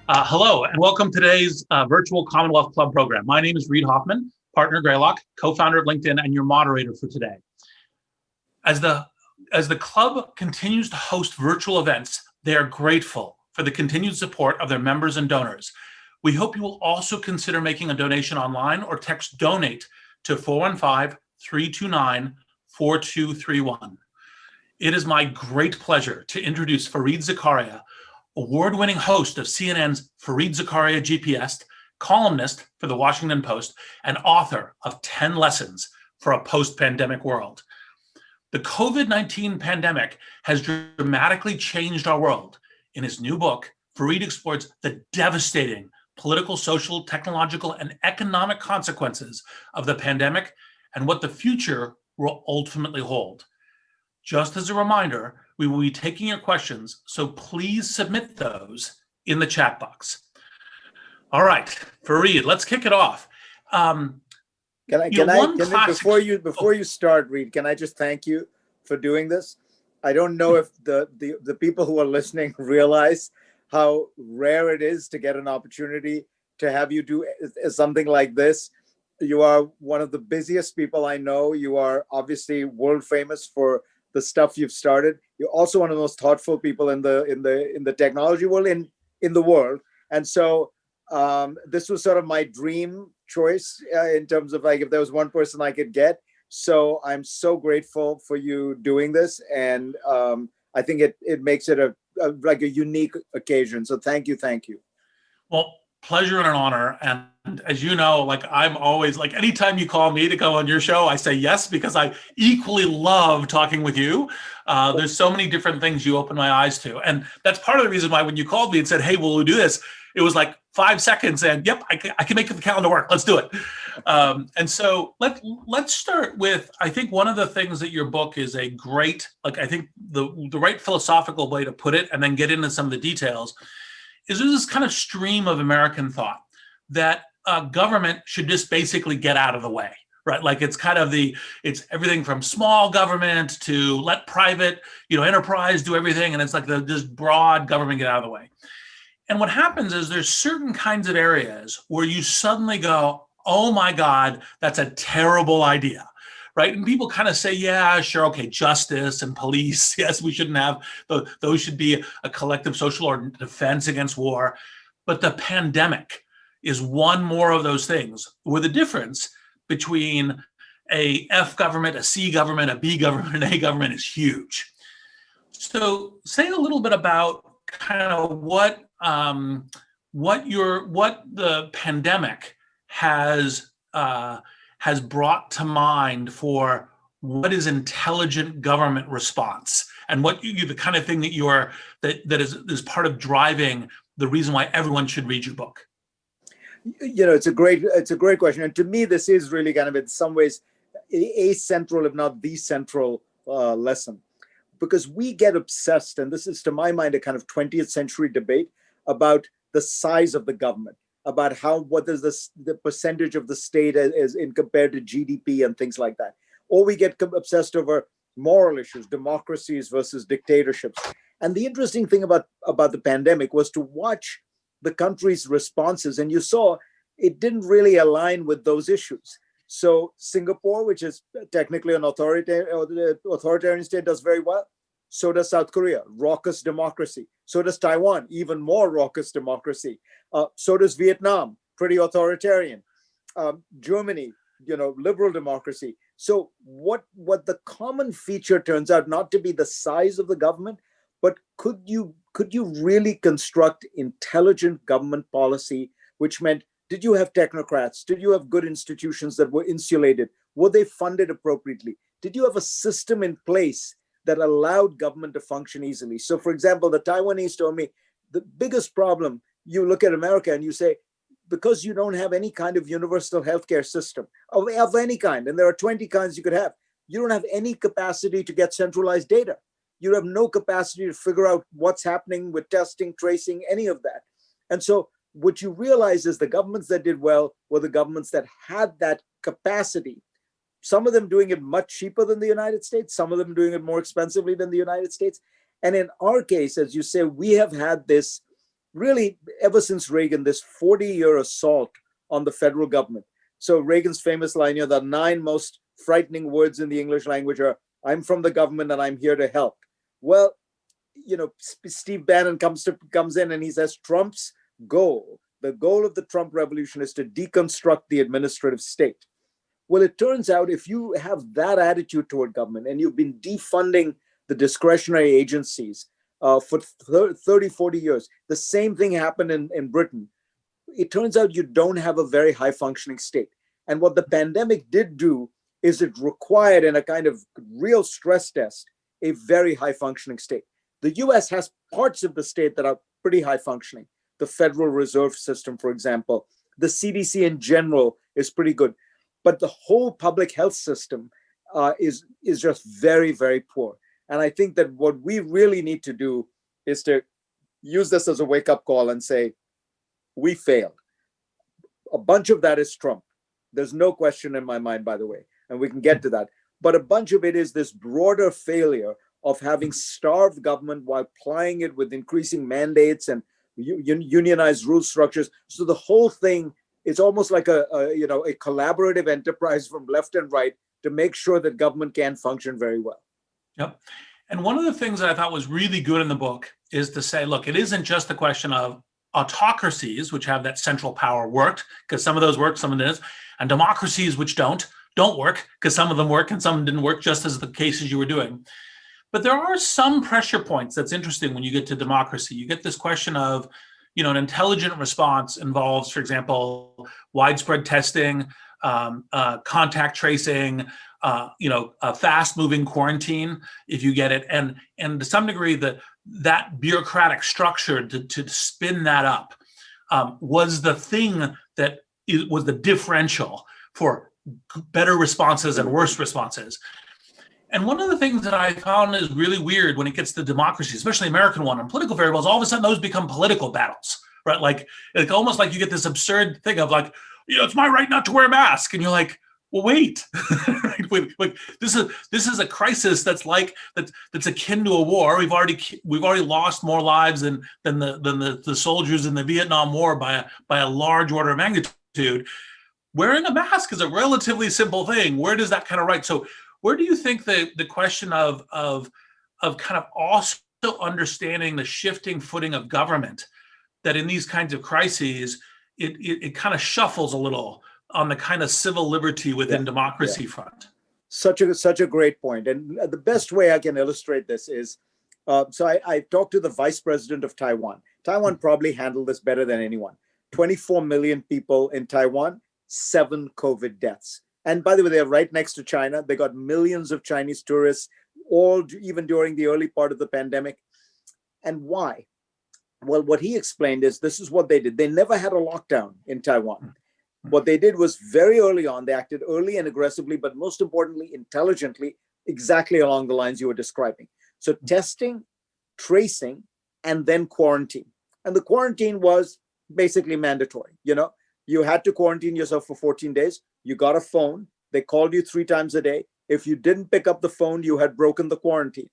Hello, and welcome to today's virtual Commonwealth Club program. My name is Reid Hoffman, partner Greylock, co-founder of LinkedIn, and your moderator for today. As the club continues to host virtual events, they are grateful for the continued support of their members and donors. We hope you will also consider making a donation online or text donate to 415-329-4231. It is my great pleasure to introduce Fareed Zakaria, award-winning host of CNN's Fareed Zakaria GPS, columnist for the Washington Post, and author of 10 Lessons for a Post-Pandemic World. The COVID-19 pandemic has dramatically changed our world. In his new book, Fareed explores the devastating political, social, technological, and economic consequences of the pandemic and what the future will ultimately hold. Just as a reminder, we will be taking your questions, so please submit those in the chat box. All right, Fareed, let's kick it off. Before you start, Reid, can I just thank you for doing this? I don't know if the people who are listening realize how rare it is to get an opportunity to have you do something like this. You are one of the busiest people I know. You are obviously world famous for the stuff you've started. You're also one of the most thoughtful people in the technology world in the world. And so this was sort of my dream choice in terms of like if there was one person I could get. So I'm so grateful for you doing this, and I think it makes it a unique occasion. So thank you. Well, pleasure and an honor. And as you know, like I'm always like, anytime you call me to go on your show, I say yes, because I equally love talking with you. There's so many different things you open my eyes to. And that's part of the reason why when you called me and said, hey, will we do this? It was like 5 seconds and yep, I can make the calendar work. Let's do it. And so let's start with, I think one of the things that your book is a great, like I think the right philosophical way to put it, and then get into some of the details, is there's this kind of stream of American thought that government should just basically get out of the way, right? Like it's kind of it's everything from small government to let private, enterprise do everything. And it's like this broad government get out of the way. And what happens is there's certain kinds of areas where you suddenly go, oh my God, that's a terrible idea. Right. And people kind of say, yeah, sure. Okay. Justice and police. Yes, we shouldn't have those should be a collective social or defense against war. But the pandemic is one more of those things where the difference between a F government, a C government, a B government, an A government is huge. So say a little bit about kind of what the pandemic has brought to mind for what is intelligent government response, and what the kind of thing that is part of driving the reason why everyone should read your book. It's a great question, and to me, this is really kind of in some ways a central, if not the central, lesson, because we get obsessed, and this is to my mind a kind of 20th century debate about the size of the government, about what is the percentage of the state as in compared to GDP and things like that. Or we get obsessed over moral issues, democracies versus dictatorships. And the interesting thing about the pandemic was to watch the country's responses, and you saw it didn't really align with those issues. So Singapore, which is technically an authoritarian state, does very well. So does South Korea, raucous democracy. So does Taiwan, even more raucous democracy. So does Vietnam, pretty authoritarian. Germany, liberal democracy. So what the common feature turns out not to be the size of the government, but could you really construct intelligent government policy, which meant, did you have technocrats? Did you have good institutions that were insulated? Were they funded appropriately? Did you have a system in place that allowed government to function easily? So for example, the Taiwanese told me the biggest problem, you look at America and you say, because you don't have any kind of universal healthcare system of any kind, and there are 20 kinds you could have, you don't have any capacity to get centralized data. You have no capacity to figure out what's happening with testing, tracing, any of that. And so what you realize is the governments that did well were the governments that had that capacity. Some of them doing it much cheaper than the United States, some of them doing it more expensively than the United States. And in our case, as you say, we have had this really, ever since Reagan, this 40-year assault on the federal government. So Reagan's famous line, the 9 most frightening words in the English language are, "I'm from the government and I'm here to help." Well, Steve Bannon comes in and he says Trump's goal, the goal of the Trump revolution, is to deconstruct the administrative state. Well, it turns out if you have that attitude toward government and you've been defunding the discretionary agencies for 30, 40 years, the same thing happened in Britain. It turns out you don't have a very high functioning state. And what the pandemic did do is it required, in a kind of real stress test, a very high functioning state. The US has parts of the state that are pretty high functioning. The Federal Reserve System, for example, the CDC in general is pretty good. But the whole public health system is just very, very poor. And I think that what we really need to do is to use this as a wake-up call and say, we failed. A bunch of that is Trump. There's no question in my mind, by the way, and we can get to that. But a bunch of it is this broader failure of having starved government while plying it with increasing mandates and unionized rule structures. So the whole thing is almost like a collaborative enterprise from left and right to make sure that government can function very well. Yep. And one of the things that I thought was really good in the book is to say, look, it isn't just the question of autocracies, which have that central power, worked, because some of those work, some of them didn't, and democracies which don't work, because some of them work and some didn't work, just as the cases you were doing. But there are some pressure points that's interesting when you get to democracy. You get this question of, an intelligent response involves, for example, widespread testing, contact tracing, a fast-moving quarantine, if you get it, and to some degree that bureaucratic structure to spin that up was the thing that was the differential for better responses and worse responses. And one of the things that I found is really weird when it gets to democracy, especially American one, and political variables, all of a sudden those become political battles, right? Like almost like you get this absurd thing of like, it's my right not to wear a mask, and you're like, well, wait, wait, this is a crisis that's akin to a war. We've already lost more lives than the soldiers in the Vietnam War by a large order of magnitude. Wearing a mask is a relatively simple thing. Where does that kind of right? So where do you think the question of kind of also understanding the shifting footing of government, that in these kinds of crises, it kind of shuffles a little on the kind of civil liberty within democracy front? Such a great point. And the best way I can illustrate this is, so I talked to the vice president of Taiwan. Taiwan probably handled this better than anyone. 24 million people in Taiwan, 7 COVID deaths. And by the way, they're right next to China. They got millions of Chinese tourists, even during the early part of the pandemic. And why? Well, what he explained is this is what they did. They never had a lockdown in Taiwan. What they did was very early on, they acted early and aggressively, but most importantly, intelligently, exactly along the lines you were describing. So testing, tracing, and then quarantine. And the quarantine was basically mandatory. You had to quarantine yourself for 14 days. You got a phone. They called you 3 times a day. If you didn't pick up the phone, you had broken the quarantine.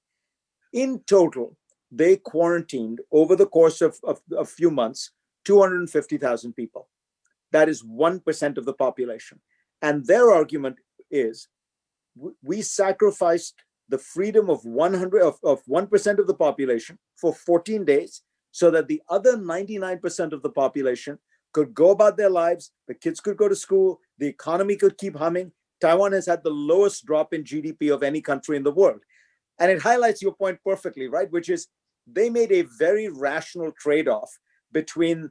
In total, they quarantined over the course of a few months, 250,000 people. That is 1% of the population. And their argument is, we sacrificed the freedom of 1% of the population for 14 days so that the other 99% of the population could go about their lives, the kids could go to school, the economy could keep humming. Taiwan has had the lowest drop in GDP of any country in the world. And it highlights your point perfectly, right? Which is they made a very rational trade-off between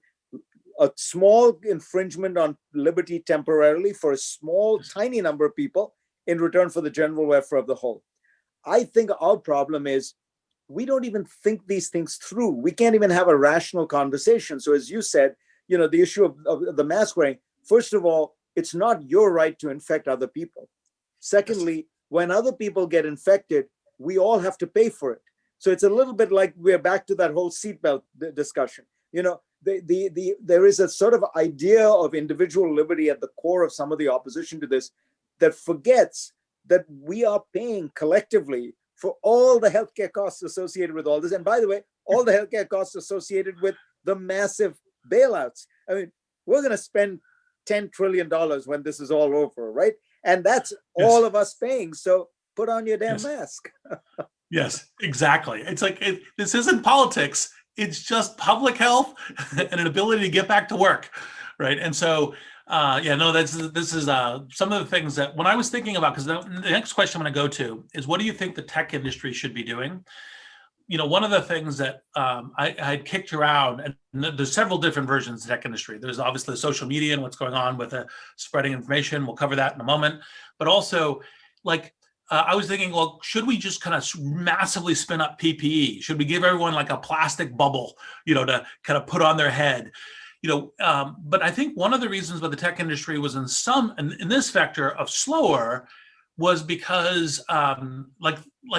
a small infringement on liberty temporarily for a small, tiny number of people in return for the general welfare of the whole. I think our problem is we don't even think these things through. We can't even have a rational conversation. So as you said, the issue of the mask wearing, first of all, it's not your right to infect other people. Secondly, when other people get infected, we all have to pay for it. So it's a little bit like we're back to that whole seatbelt discussion. There is a sort of idea of individual liberty at the core of some of the opposition to this that forgets that we are paying collectively for all the healthcare costs associated with all this. And by the way, all the healthcare costs associated with the massive bailouts. I mean, we're going to spend $10 trillion when this is all over, right? And that's all of us paying. So put on your damn mask. Yes, exactly. It's like, this isn't politics. It's just public health and an ability to get back to work, right? And so, yeah, no, this is some of the things that when I was thinking about, because the next question I'm going to go to is, what do you think the tech industry should be doing? You know, one of the things that I had kicked around, and there's several different versions of the tech industry. There's obviously social media and what's going on with spreading information. We'll cover that in a moment. But also, like, I was thinking, well, should we just kind of massively spin up PPE? Should we give everyone like a plastic bubble, you know, to kind of put on their head? You know, but I think one of the reasons why the tech industry was in this vector of slower was because like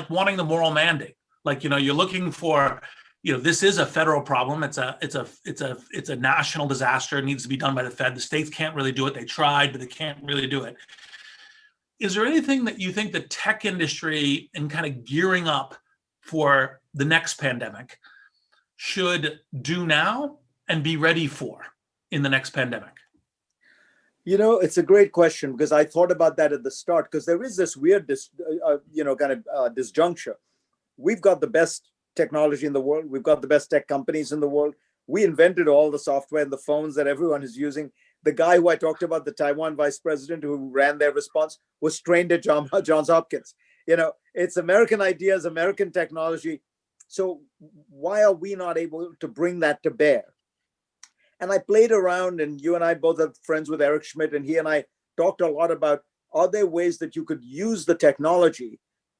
wanting the moral mandate. Like, you know, you're looking for, you know, this is a federal problem. It's a national disaster. It needs to be done by the Fed. The states can't really do it. They tried, but they can't really do it. Is there anything that you think the tech industry, in kind of gearing up for the next pandemic, should do now and be ready for in the next pandemic? You know, it's a great question, because I thought about that at the start, because there is this weird, disjuncture. We've got the best technology in the world. We've got the best tech companies in the world. We invented all the software and the phones that everyone is using. The guy who I talked about, the Taiwan vice president who ran their response, was trained at Johns Hopkins. You know, it's American ideas, American technology. So why are we not able to bring that to bear? And I played around, and you and I both are friends with Eric Schmidt, and he and I talked a lot about, are there ways that you could use the technology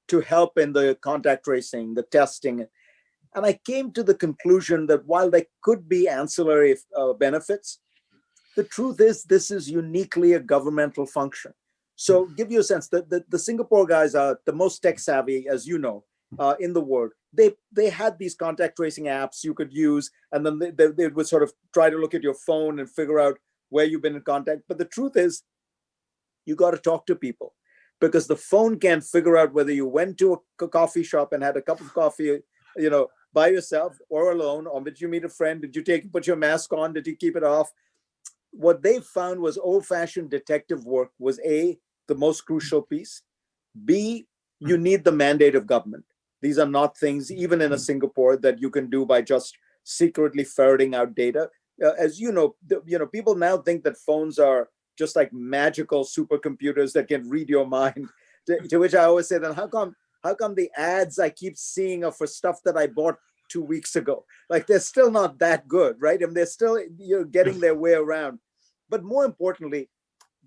to help in the contact tracing, the testing? And I came to the conclusion that while there could be ancillary benefits, the truth is this is uniquely a governmental function. So give you a sense that the Singapore guys are the most tech savvy, as you know, in the world. They had these contact tracing apps you could use, and then they would sort of try to look at your phone and figure out where you've been in contact. But the truth is, you got to talk to people, because the phone can't figure out whether you went to a coffee shop and had a cup of coffee, you know, by yourself or alone, or did you meet a friend? Did you put your mask on? Did you keep it off? What they found was old-fashioned detective work was A, the most crucial piece. B, you need the mandate of government. These are not things, even in a Singapore, that you can do by just secretly ferreting out data. As you know, people now think that phones are just like magical supercomputers that can read your mind. To which I always say, then how come the ads I keep seeing are for stuff that I bought 2 weeks ago? Like, they're still not that good, right? And they're still getting their way around. But more importantly,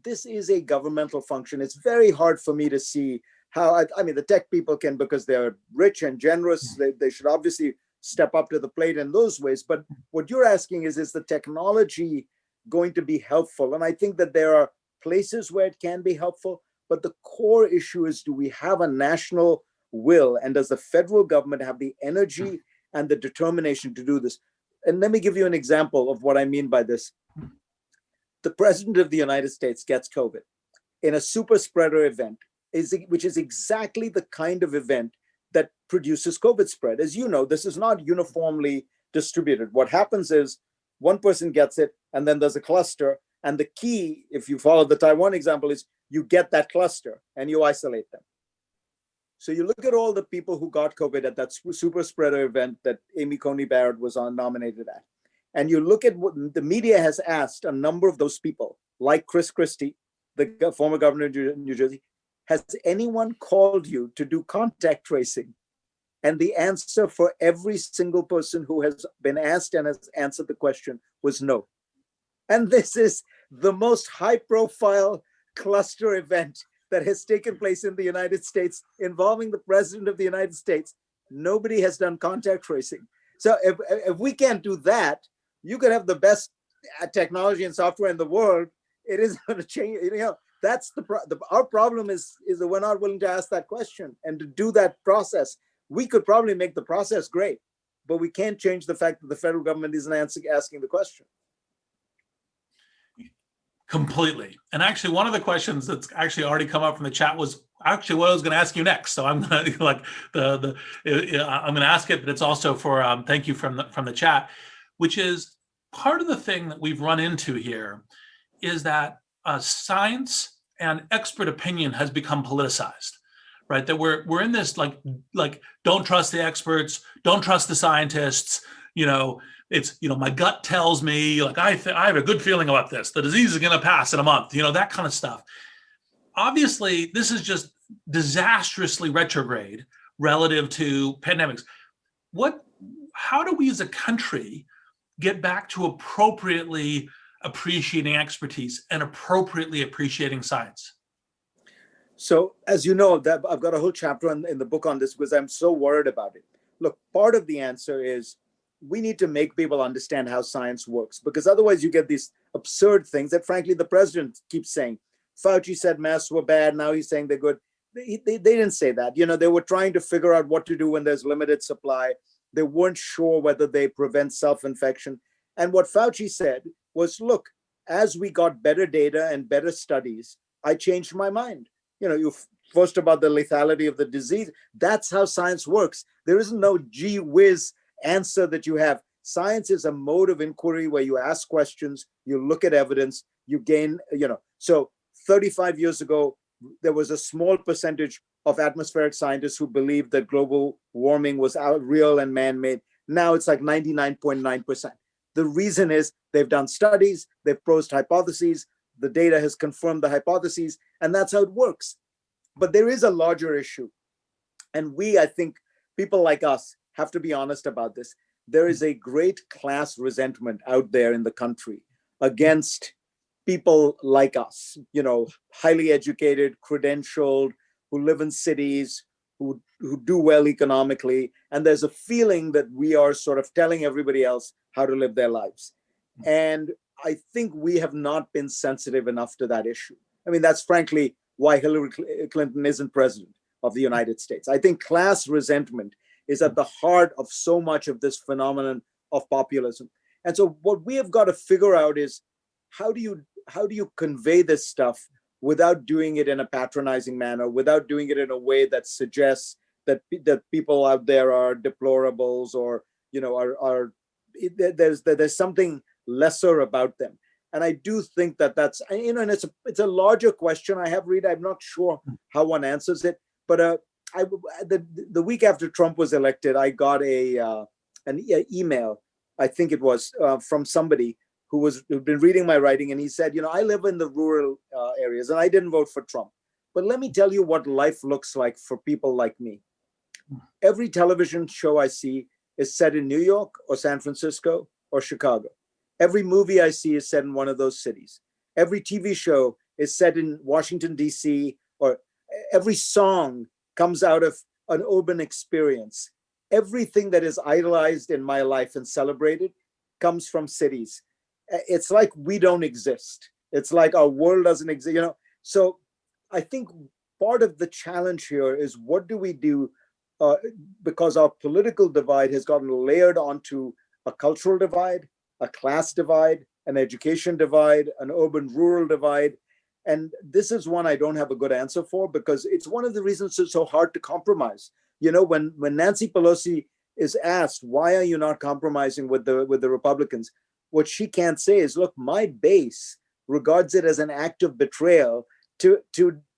this is a governmental function. It's very hard for me to see how, I mean, the tech people can, because they're rich and generous, they should obviously step up to the plate in those ways. But what you're asking is the technology going to be helpful? And I think that there are places where it can be helpful, but the core issue is, do we have a national will? And does the federal government have the energy and the determination to do this? And let me give you an example of what I mean by this. The president of the United States gets COVID in a super spreader event, which is exactly the kind of event that produces COVID spread. As you know, this is not uniformly distributed. What happens is one person gets it, and then there's a cluster. And the key, if you follow the Taiwan example, is you get that cluster and you isolate them. So you look at all the people who got COVID at that super spreader event that Amy Coney Barrett was nominated at. And you look at what the media has asked a number of those people, like Chris Christie, the former governor of New Jersey, has anyone called you to do contact tracing? And the answer for every single person who has been asked and has answered the question was no. And this is the most high-profile cluster event that has taken place in the United States involving the president of the United States. Nobody has done contact tracing. So if we can't do that, you could have the best technology and software in the world. It isn't going to change. That's our problem is that we're not willing to ask that question and to do that process. We could probably make the process great, but we can't change the fact that the federal government isn't asking the question. Completely. And actually, one of the questions that's actually already come up from the chat was actually what I was going to ask you next. So I'm going to I'm going to ask it, but it's also for thank you from the chat. which is part of the thing that we've run into here is that science and expert opinion has become politicized, right? That we're in this like don't trust the experts, don't trust the scientists. It's my gut tells me like I have a good feeling about this. The disease is going to pass in a month. That kind of stuff. Obviously, this is just disastrously retrograde relative to pandemics. How do we as a country get back to appropriately appreciating expertise and appropriately appreciating science? So, as you know, that I've got a whole chapter in the book on this because I'm so worried about it. Look, part of the answer is we need to make people understand how science works, because otherwise you get these absurd things that, frankly, the president keeps saying. Fauci said masks were bad. Now he's saying they're good. They didn't say that. They were trying to figure out what to do when there's limited supply. They weren't sure whether they prevent self-infection. And what Fauci said was, look, as we got better data and better studies, I changed my mind. You first about the lethality of the disease. That's how science works. There isn't no gee whiz answer that you have. Science is a mode of inquiry where you ask questions, you look at evidence, you gain, So 35 years ago, there was a small percentage of atmospheric scientists who believed that global warming was real and man-made. Now it's like 99.9%. The reason is they've done studies, they've posed hypotheses, the data has confirmed the hypotheses, and that's how it works. But there is a larger issue. And I think people like us have to be honest about this. There is a great class resentment out there in the country against people like us, highly educated, credentialed, who live in cities, who do well economically. And there's a feeling that we are sort of telling everybody else how to live their lives. And I think we have not been sensitive enough to that issue. I mean, that's frankly why Hillary Clinton isn't president of the United States. I think class resentment is at the heart of so much of this phenomenon of populism. And so what we have got to figure out is how do you convey this stuff without doing it in a patronizing manner, without doing it in a way that suggests that people out there are deplorables or there's something lesser about them. And I do think that's and it's a larger question I have, Reed. I'm not sure how one answers it, but the week after Trump was elected, I got an email, I think it was from somebody who'd been reading my writing, and he said, I live in the rural areas and I didn't vote for Trump, but let me tell you what life looks like for people like me. Every television show I see is set in New York or San Francisco or Chicago. Every movie I see is set in one of those cities. Every TV show is set in Washington, D.C., or every song comes out of an urban experience. Everything that is idolized in my life and celebrated comes from cities. It's like we don't exist. It's like our world doesn't exist, So I think part of the challenge here is what do we do because our political divide has gotten layered onto a cultural divide, a class divide, an education divide, an urban-rural divide. And this is one I don't have a good answer for because it's one of the reasons it's so hard to compromise. When Nancy Pelosi is asked, why are you not compromising with the Republicans? What she can't say is, look, my base regards it as an act of betrayal to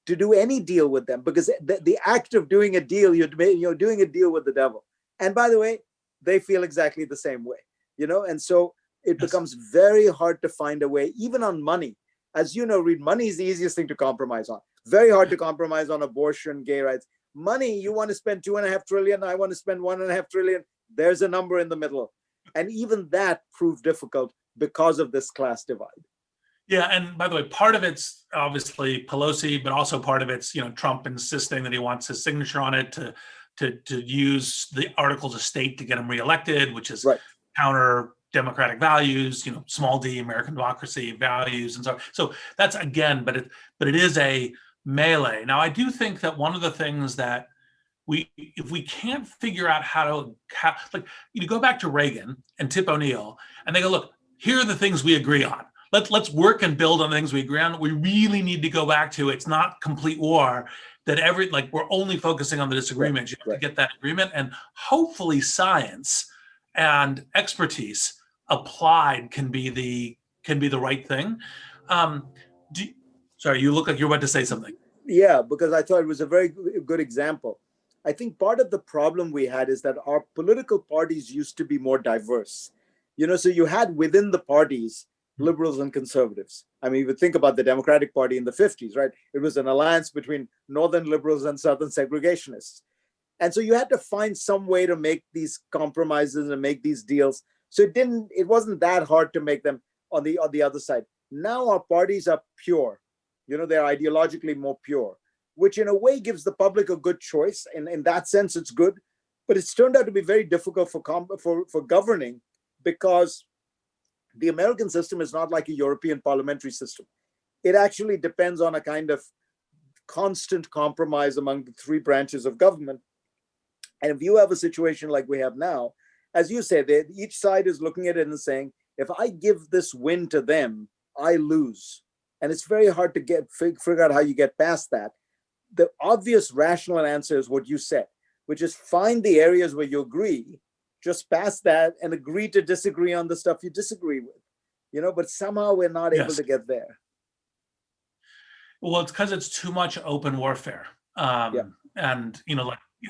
do any deal with them, because the act of doing a deal, you're doing a deal with the devil. And by the way, they feel exactly the same way, and so it becomes very hard to find a way, even on money. As you know, Reed, money is the easiest thing to compromise on. Very hard to compromise on abortion, gay rights. Money, you want to spend $2.5 trillion, I want to spend $1.5 trillion. There's a number in the middle. And even that proved difficult because of this class divide. Yeah, and by the way, part of it's obviously Pelosi, but also part of it's Trump insisting that he wants his signature on it to use the articles of state to get him reelected, which is right. Counter democratic values, small d American democracy values, and so that's again, but it is a melee. Now, I do think that one of the things that if we can't figure out how you go back to Reagan and Tip O'Neill, and they go, look, here are the things we agree on. Let's work and build on the things we agree on. We really need to go back to it's not complete war. That we're only focusing on the disagreements. You have to get that agreement, and hopefully science and expertise applied can be the right thing. Um, Sorry, you look like you're about to say something. Yeah, because I thought it was a very good example. I think part of the problem we had is that our political parties used to be more diverse. So you had within the parties liberals and conservatives. I mean, you would think about the Democratic Party in the 50s, right? It was an alliance between northern liberals and southern segregationists. And so you had to find some way to make these compromises and make these deals. So it wasn't that hard to make them on the other side. Now our parties are pure. They're ideologically more pure, which in a way gives the public a good choice. And in that sense, it's good. But it's turned out to be very difficult for governing, because the American system is not like a European parliamentary system. It actually depends on a kind of constant compromise among the three branches of government. And if you have a situation like we have now, as you say, each side is looking at it and saying, if I give this win to them, I lose. And it's very hard to figure out how you get past that. The obvious rational answer is what you said, which is find the areas where you agree, just pass that and agree to disagree on the stuff you disagree with. But somehow we're not able to get there. Well, it's because it's too much open warfare. And,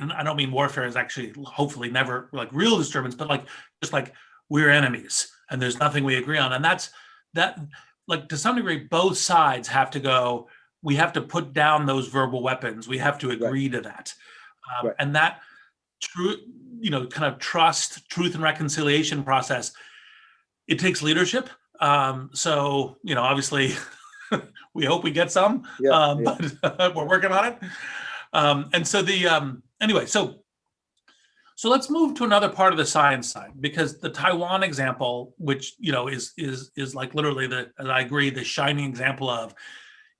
I don't mean warfare is actually hopefully never like real disturbance, but just like we're enemies and there's nothing we agree on. And that like to some degree, both sides have to go, we have to put down those verbal weapons. We have to agree to that. And that true, kind of truth and reconciliation process, it takes leadership. So, obviously we hope we get some, but we're working on it. And so anyway, so let's move to another part of the science side, because the Taiwan example, which, is like literally and I agree, the shining example of,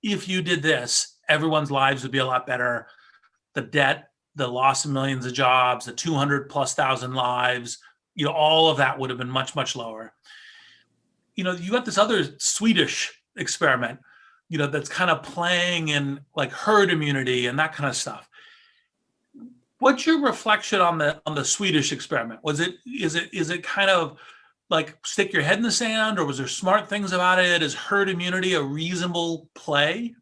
if you did this, everyone's lives would be a lot better. The debt, the loss of millions of jobs, the 200,000+ lives, all of that would have been much, much lower. You got this other Swedish experiment, that's kind of playing in like herd immunity and that kind of stuff. What's your reflection on the Swedish experiment? Is it kind of like stick your head in the sand, or was there smart things about it? Is herd immunity a reasonable play?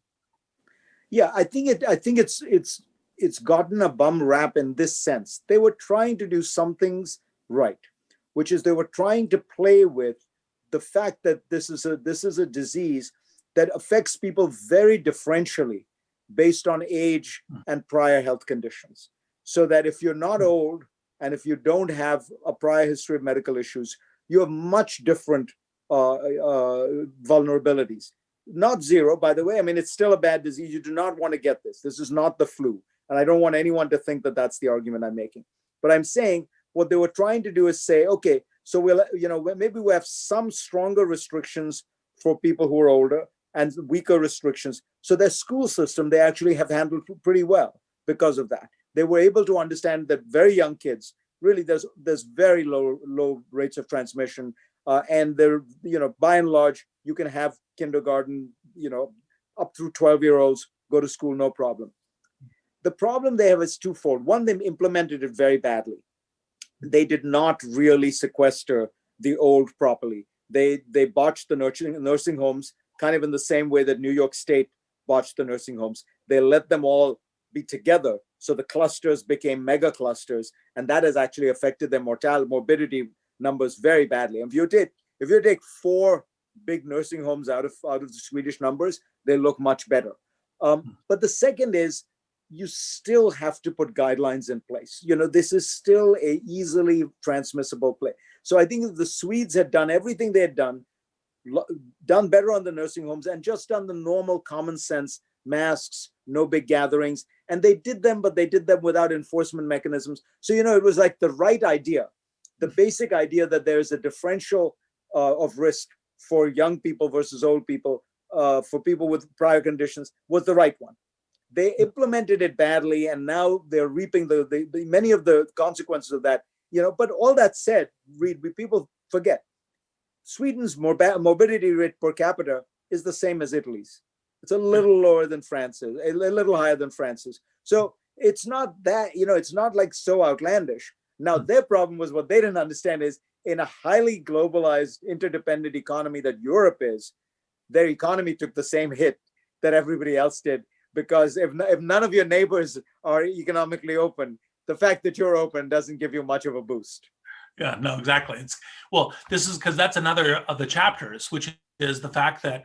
Yeah, I think it's gotten a bum rap in this sense. They were trying to do some things right, which is they were trying to play with the fact that this is a disease that affects people very differentially based on age and prior health conditions. So that if you're not old and if you don't have a prior history of medical issues, you have much different vulnerabilities. Not zero, by the way. I mean, it's still a bad disease. You do not want to get this. This is not the flu. And I don't want anyone to think that that's the argument I'm making. But I'm saying what they were trying to do is say, okay, so maybe we have some stronger restrictions for people who are older and weaker restrictions. So their school system, they actually have handled pretty well because of that. They were able to understand that very young kids, really there's very low rates of transmission. And they're, by and large, you can have kindergarten, up through 12-year-olds go to school, no problem. The problem they have is twofold. One, they implemented it very badly. They did not really sequester the old properly. They botched the nursing homes, kind of in the same way that New York State botched the nursing homes. They let them all be together. So the clusters became mega clusters, and that has actually affected their morbidity numbers very badly. And if you take 4 big nursing homes out of the Swedish numbers, they look much better. But the second is, you still have to put guidelines in place. This is still a easily transmissible play. So I think if the Swedes had done everything they had done better on the nursing homes, and just done the normal common sense masks, no big gatherings. And they did them, but they did them without enforcement mechanisms. So, it was like the right idea. The basic idea that there is a differential of risk for young people versus old people, for people with prior conditions, was the right one. They implemented it badly, and now they're reaping the many of the consequences of that. But all that said, people forget Sweden's morbidity rate per capita is the same as Italy's. It's a little lower than France's, a little higher than France's. So it's not that, it's not like so outlandish. Now, their problem was, what they didn't understand is, in a highly globalized, interdependent economy that Europe is, their economy took the same hit that everybody else did. Because if none of your neighbors are economically open, the fact that you're open doesn't give you much of a boost. Yeah, no, exactly. This is because that's another of the chapters, which is the fact that,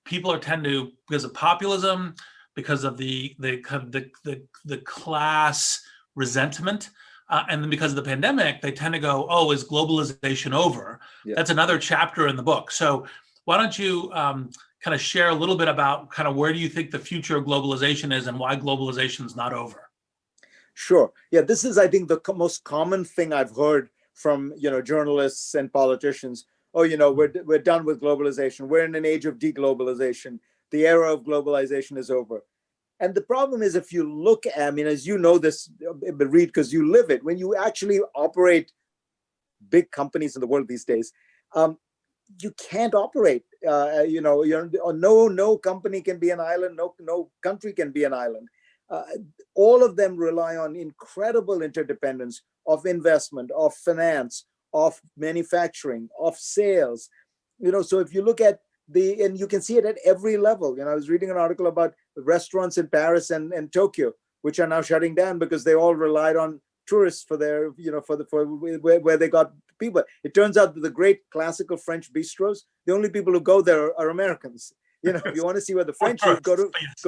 people tend to, because of populism, because of the class resentment, and then because of the pandemic, they tend to go, oh, is globalization over? Yeah. That's another chapter in the book. So why don't you kind of share a little bit about kind of where do you think the future of globalization is and why globalization is not over? Sure. Yeah, this is, I think, the most common thing I've heard from journalists and politicians. Oh, we're done with globalization. We're in an age of deglobalization. The era of globalization is over. And the problem is, if you look at, I mean, as you know this, Reed, because you live it, when you actually operate big companies in the world these days, you can't operate. No company can be an island. No country can be an island. All of them rely on incredible interdependence of investment, of finance, of manufacturing, of sales. So if you look at and you can see it at every level. I was reading an article about restaurants in Paris and Tokyo, which are now shutting down because they all relied on tourists for their, for where they got people. It turns out that the great classical French bistros, the only people who go there are Americans. If you want to see where the French is, go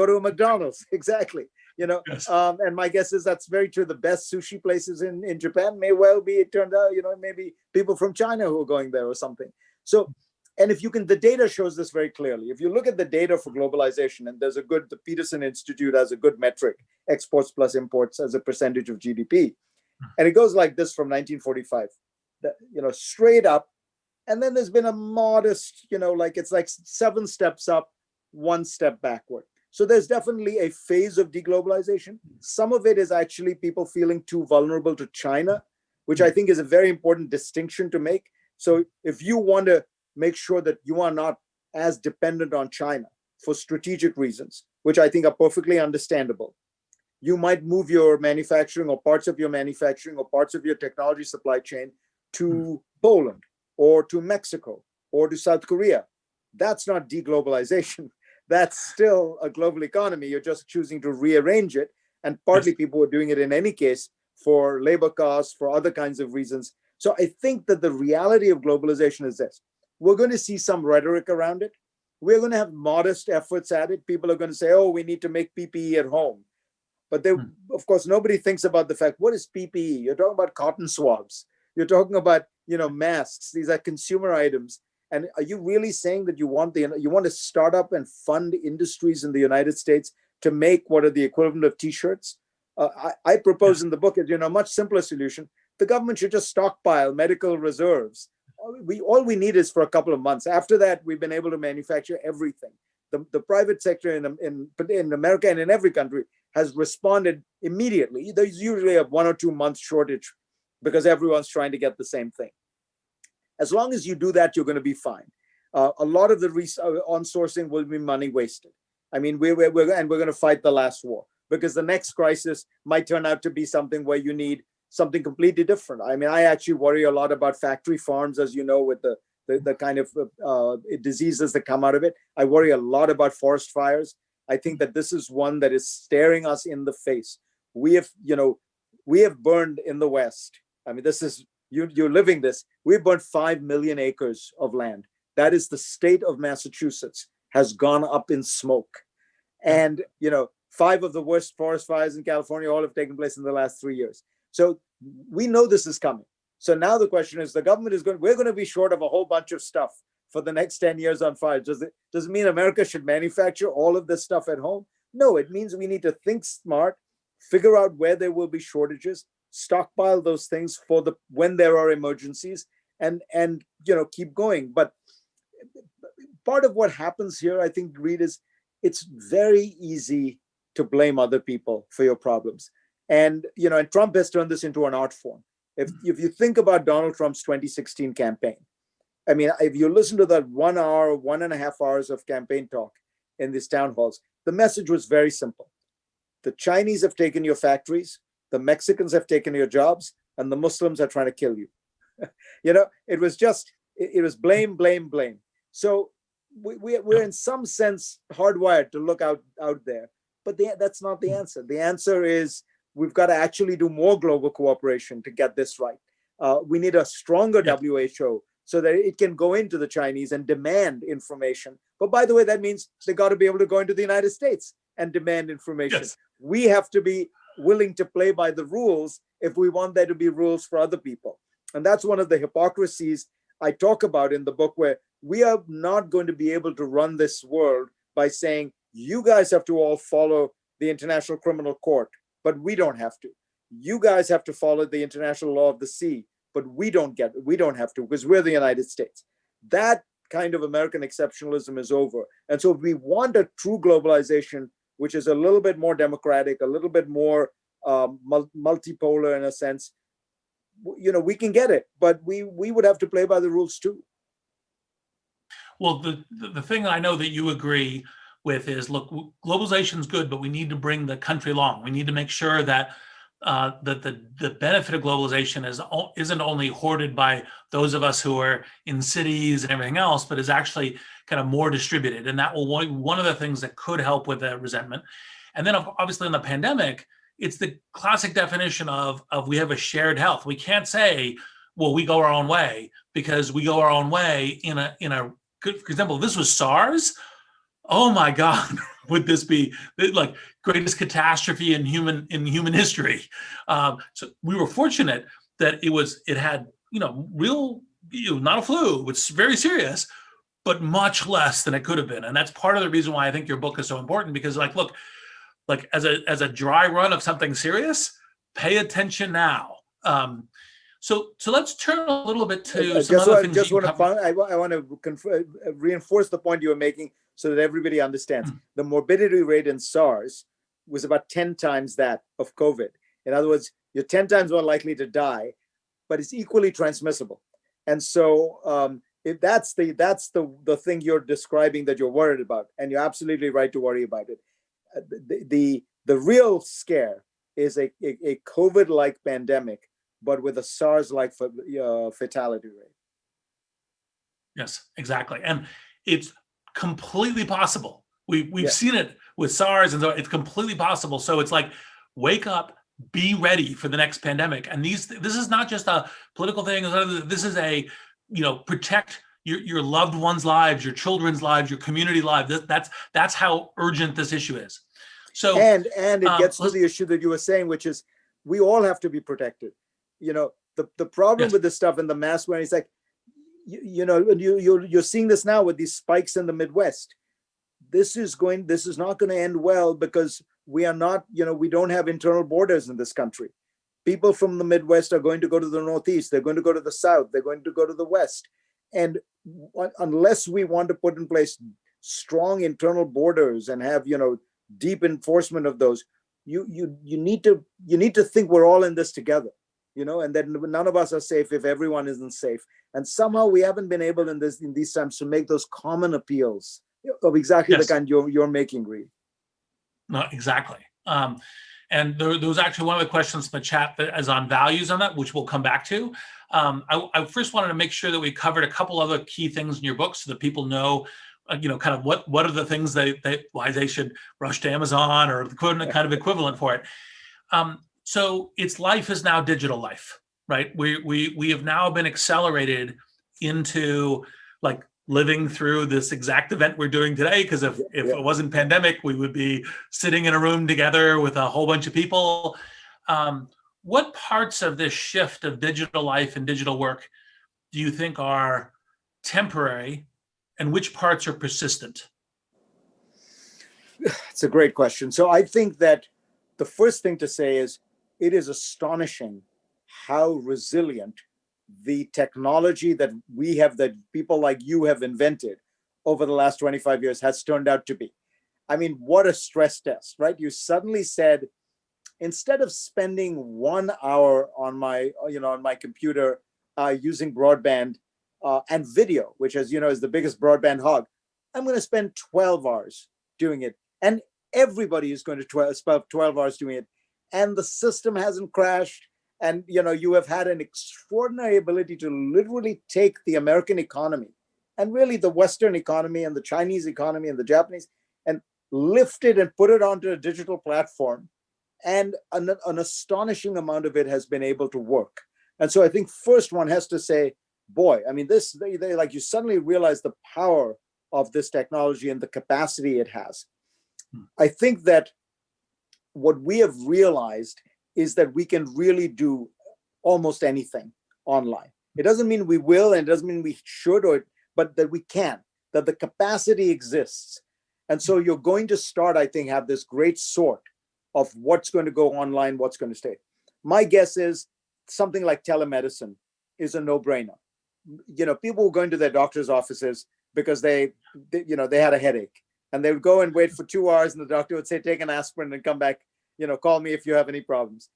to a McDonald's. Exactly. Yes. And my guess is that's very true. The best sushi places in Japan may well be, it turned out, maybe people from China who are going there or something. So, and if you can, the data shows this very clearly. If you look at the data for globalization, and the Peterson Institute has a good metric, exports plus imports as a percentage of GDP. And it goes like this from 1945, straight up. And then there's been a modest, it's like 7 steps up, 1 step backward. So there's definitely a phase of deglobalization. Some of it is actually people feeling too vulnerable to China, which I think is a very important distinction to make. So if you want to make sure that you are not as dependent on China for strategic reasons, which I think are perfectly understandable, you might move your manufacturing or parts of your manufacturing or parts of your technology supply chain to Poland or to Mexico or to South Korea. That's not deglobalization. That's still a global economy. You're just choosing to rearrange it. And partly people were doing it in any case for labor costs, for other kinds of reasons. So I think that the reality of globalization is this. We're going to see some rhetoric around it. We're going to have modest efforts at it. People are going to say, oh, we need to make PPE at home. But of course, nobody thinks about the fact, what is PPE? You're talking about cotton swabs. You're talking about, masks. These are consumer items. And are you really saying that you want to start up and fund industries in the United States to make what are the equivalent of T-shirts? I propose in the book, a much simpler solution. The government should just stockpile medical reserves. All we need is for a couple of months. After that, we've been able to manufacture everything. The private sector in America and in every country has responded immediately. There's usually a 1 or 2 month shortage because everyone's trying to get the same thing. As long as you do that, you're going to be fine. A lot of the on-sourcing will be money wasted. I mean, we're going to fight the last war because the next crisis might turn out to be something where you need something completely different. I mean, I actually worry a lot about factory farms, as you know, with the kind of diseases that come out of it. I worry a lot about forest fires. I think that this is one that is staring us in the face. We have burned in the West. I mean, this is, you're living this. We've burned 5 million acres of land. That is the state of Massachusetts has gone up in smoke. And, 5 of the worst forest fires in California all have taken place in the last 3 years. So we know this is coming. So now the question is, we're going to be short of a whole bunch of stuff for the next 10 years on fire. Does it mean America should manufacture all of this stuff at home? No, it means we need to think smart, figure out where there will be shortages, stockpile those things for when there are emergencies, and keep going. But part of what happens here, I think, Reed, is it's very easy to blame other people for your problems. And Trump has turned this into an art form. If you think about Donald Trump's 2016 campaign, I mean, if you listen to that 1 hour, 1.5 hours of campaign talk in these town halls, the message was very simple. The Chinese have taken your factories, the Mexicans have taken your jobs, and the Muslims are trying to kill you. It was just, it was blame, blame, blame. So we're in some sense hardwired to look out there, but that's not the answer. The answer is we've got to actually do more global cooperation to get this right. We need a stronger WHO so that it can go into the Chinese and demand information. But by the way, that means they got to be able to go into the United States and demand information. Yes. We have to be willing to play by the rules if we want there to be rules for other people. And that's one of the hypocrisies I talk about in the book, where we are not going to be able to run this world by saying, you guys have to all follow the International Criminal Court, but we don't have to. You guys have to follow the international law of the sea, but we don't have to, because we're the United States. That kind of American exceptionalism is over. And so we want a true globalization, which is a little bit more democratic, a little bit more multipolar in a sense. We can get it, but we would have to play by the rules too. Well, the thing I know that you agree with is, look, globalization is good, but we need to bring the country along. We need to make sure that the benefit of globalization isn't only hoarded by those of us who are in cities and everything else, but is actually kind of more distributed. And that will be one of the things that could help with the resentment. And then obviously in the pandemic, it's the classic definition of we have a shared health. We can't say, well, we go our own way, because we go our own way in a good, for example, if this was SARS, oh my God, would this be like greatest catastrophe in human history? So we were fortunate that it had real, not a flu, it's very serious, but much less than it could have been. And that's part of the reason why I think your book is so important, because look, as a dry run of something serious, pay attention now. So let's turn a little bit to some other things. I want to reinforce the point you were making so that everybody understands. The morbidity rate in SARS was about 10 times that of COVID. In other words, you're 10 times more likely to die, but it's equally transmissible. And so if that's the thing you're describing that you're worried about, and you're absolutely right to worry about it. The real scare is a COVID-like pandemic, but with a SARS-like fatality rate. Yes, exactly. And it's completely possible. We've seen it with SARS, and so it's completely possible. So it's like, wake up, be ready for the next pandemic. And this is not just a political thing. This is a, protect your loved ones' lives, your children's lives, your community lives. That's how urgent this issue is. So and it gets to the issue that you were saying, which is we all have to be protected. The problem with this stuff in the mask wearing is like, you're seeing this now with these spikes in the Midwest. This is not going to end well, because we are not, we don't have internal borders in this country. People from the Midwest are going to go to the Northeast. They're going to go to the South. They're going to go to the West. And unless we want to put in place strong internal borders and have, deep enforcement of those, you need to think we're all in this together, and that none of us are safe if everyone isn't safe. And somehow we haven't been able in these times to make those common appeals of exactly the kind you're making, Reed. No, exactly. And there was actually one of the questions in the chat that is on values on that, which we'll come back to. I first wanted to make sure that we covered a couple other key things in your book so that people know, kind of what are the things why they should rush to Amazon, or the kind of equivalent for it. So life is now digital life, right? We have now been accelerated into living through this exact event we're doing today, because if it wasn't pandemic, we would be sitting in a room together with a whole bunch of people. What parts of this shift of digital life and digital work do you think are temporary, and which parts are persistent? It's a great question. So I think that the first thing to say is it is astonishing how resilient the technology that we have, that people like you have invented over the last 25 years, has turned out to be. I mean, what a stress test, right? You suddenly said, instead of spending 1 hour on my computer using broadband and video, which, as you know, is the biggest broadband hog, I'm going to spend 12 hours doing it. And everybody is going to spend 12 hours doing it. And the system hasn't crashed, And you have had an extraordinary ability to literally take the American economy and really the Western economy and the Chinese economy and the Japanese and lift it and put it onto a digital platform. And an astonishing amount of it has been able to work. And so I think first one has to say, boy, I mean, like you suddenly realize the power of this technology and the capacity it has. I think that what we have realized is that we can really do almost anything online. It doesn't mean we will, and it doesn't mean we should, but that we can, that the capacity exists. And so you're going to start, I think, have this great sort of what's going to go online, what's going to stay. My guess is something like telemedicine is a no-brainer. People were going to their doctor's offices because they had a headache, and they would go and wait for 2 hours, and the doctor would say, take an aspirin and come back, call me if you have any problems.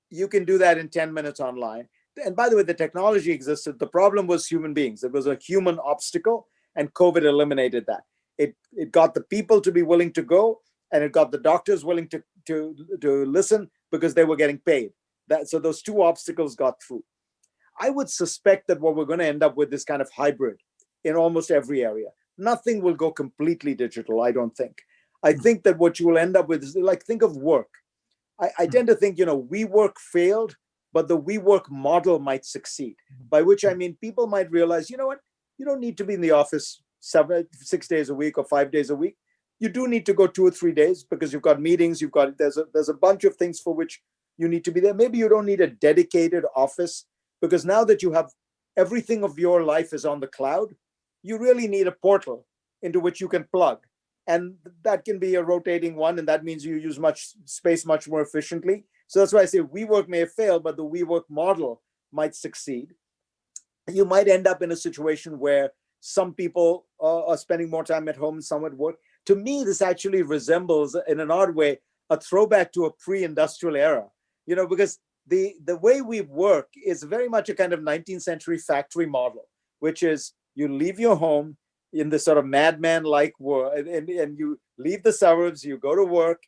You can do that in 10 minutes online. And by the way, the technology existed. The problem was human beings. It was a human obstacle, and COVID eliminated that. It got the people to be willing to go, and it got the doctors willing to listen because they were getting paid. So those two obstacles got through. I would suspect that what we're going to end up with is kind of hybrid in almost every area. Nothing will go completely digital, I don't think. I think that what you will end up with is, like, think of work. I tend to think, WeWork failed, but the WeWork model might succeed, by which I mean people might realize, you know what, you don't need to be in the office 6 days a week or 5 days a week. You do need to go 2 or 3 days because you've got meetings, there's a bunch of things for which you need to be there. Maybe you don't need a dedicated office, because now that you have everything of your life is on the cloud, you really need a portal into which you can plug. And that can be a rotating one, and that means you use much space much more efficiently. So that's why I say WeWork may have failed, but the WeWork model might succeed. You might end up in a situation where some people are spending more time at home and some at work. To me, this actually resembles, in an odd way, a throwback to a pre-industrial era, because the way we work is very much a kind of 19th century factory model, which is you leave your home in this sort of madman-like world, and you leave the suburbs, you go to work.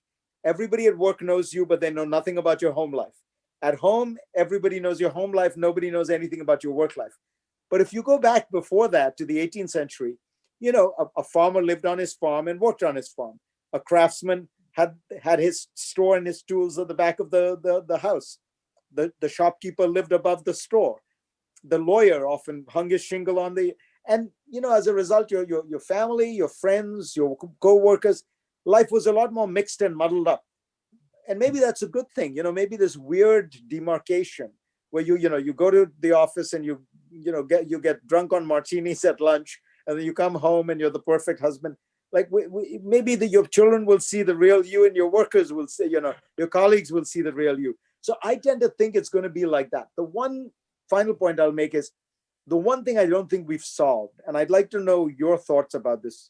Everybody at work knows you, but they know nothing about your home life. At home, everybody knows your home life. Nobody knows anything about your work life. But if you go back before that to the 18th century, a farmer lived on his farm and worked on his farm. A craftsman had his store and his tools at the back of the house. The shopkeeper lived above the store. The lawyer often hung his shingle on and as a result, your family, your friends, your co-workers, life was a lot more mixed and muddled up. And maybe that's a good thing. Maybe this weird demarcation where you go to the office and you get drunk on martinis at lunch, and then you come home and you're the perfect husband. Like maybe your children will see the real you, and your workers will say, your colleagues will see the real you. So I tend to think it's going to be like that. The one final point I'll make is the one thing I don't think we've solved, and I'd like to know your thoughts about this.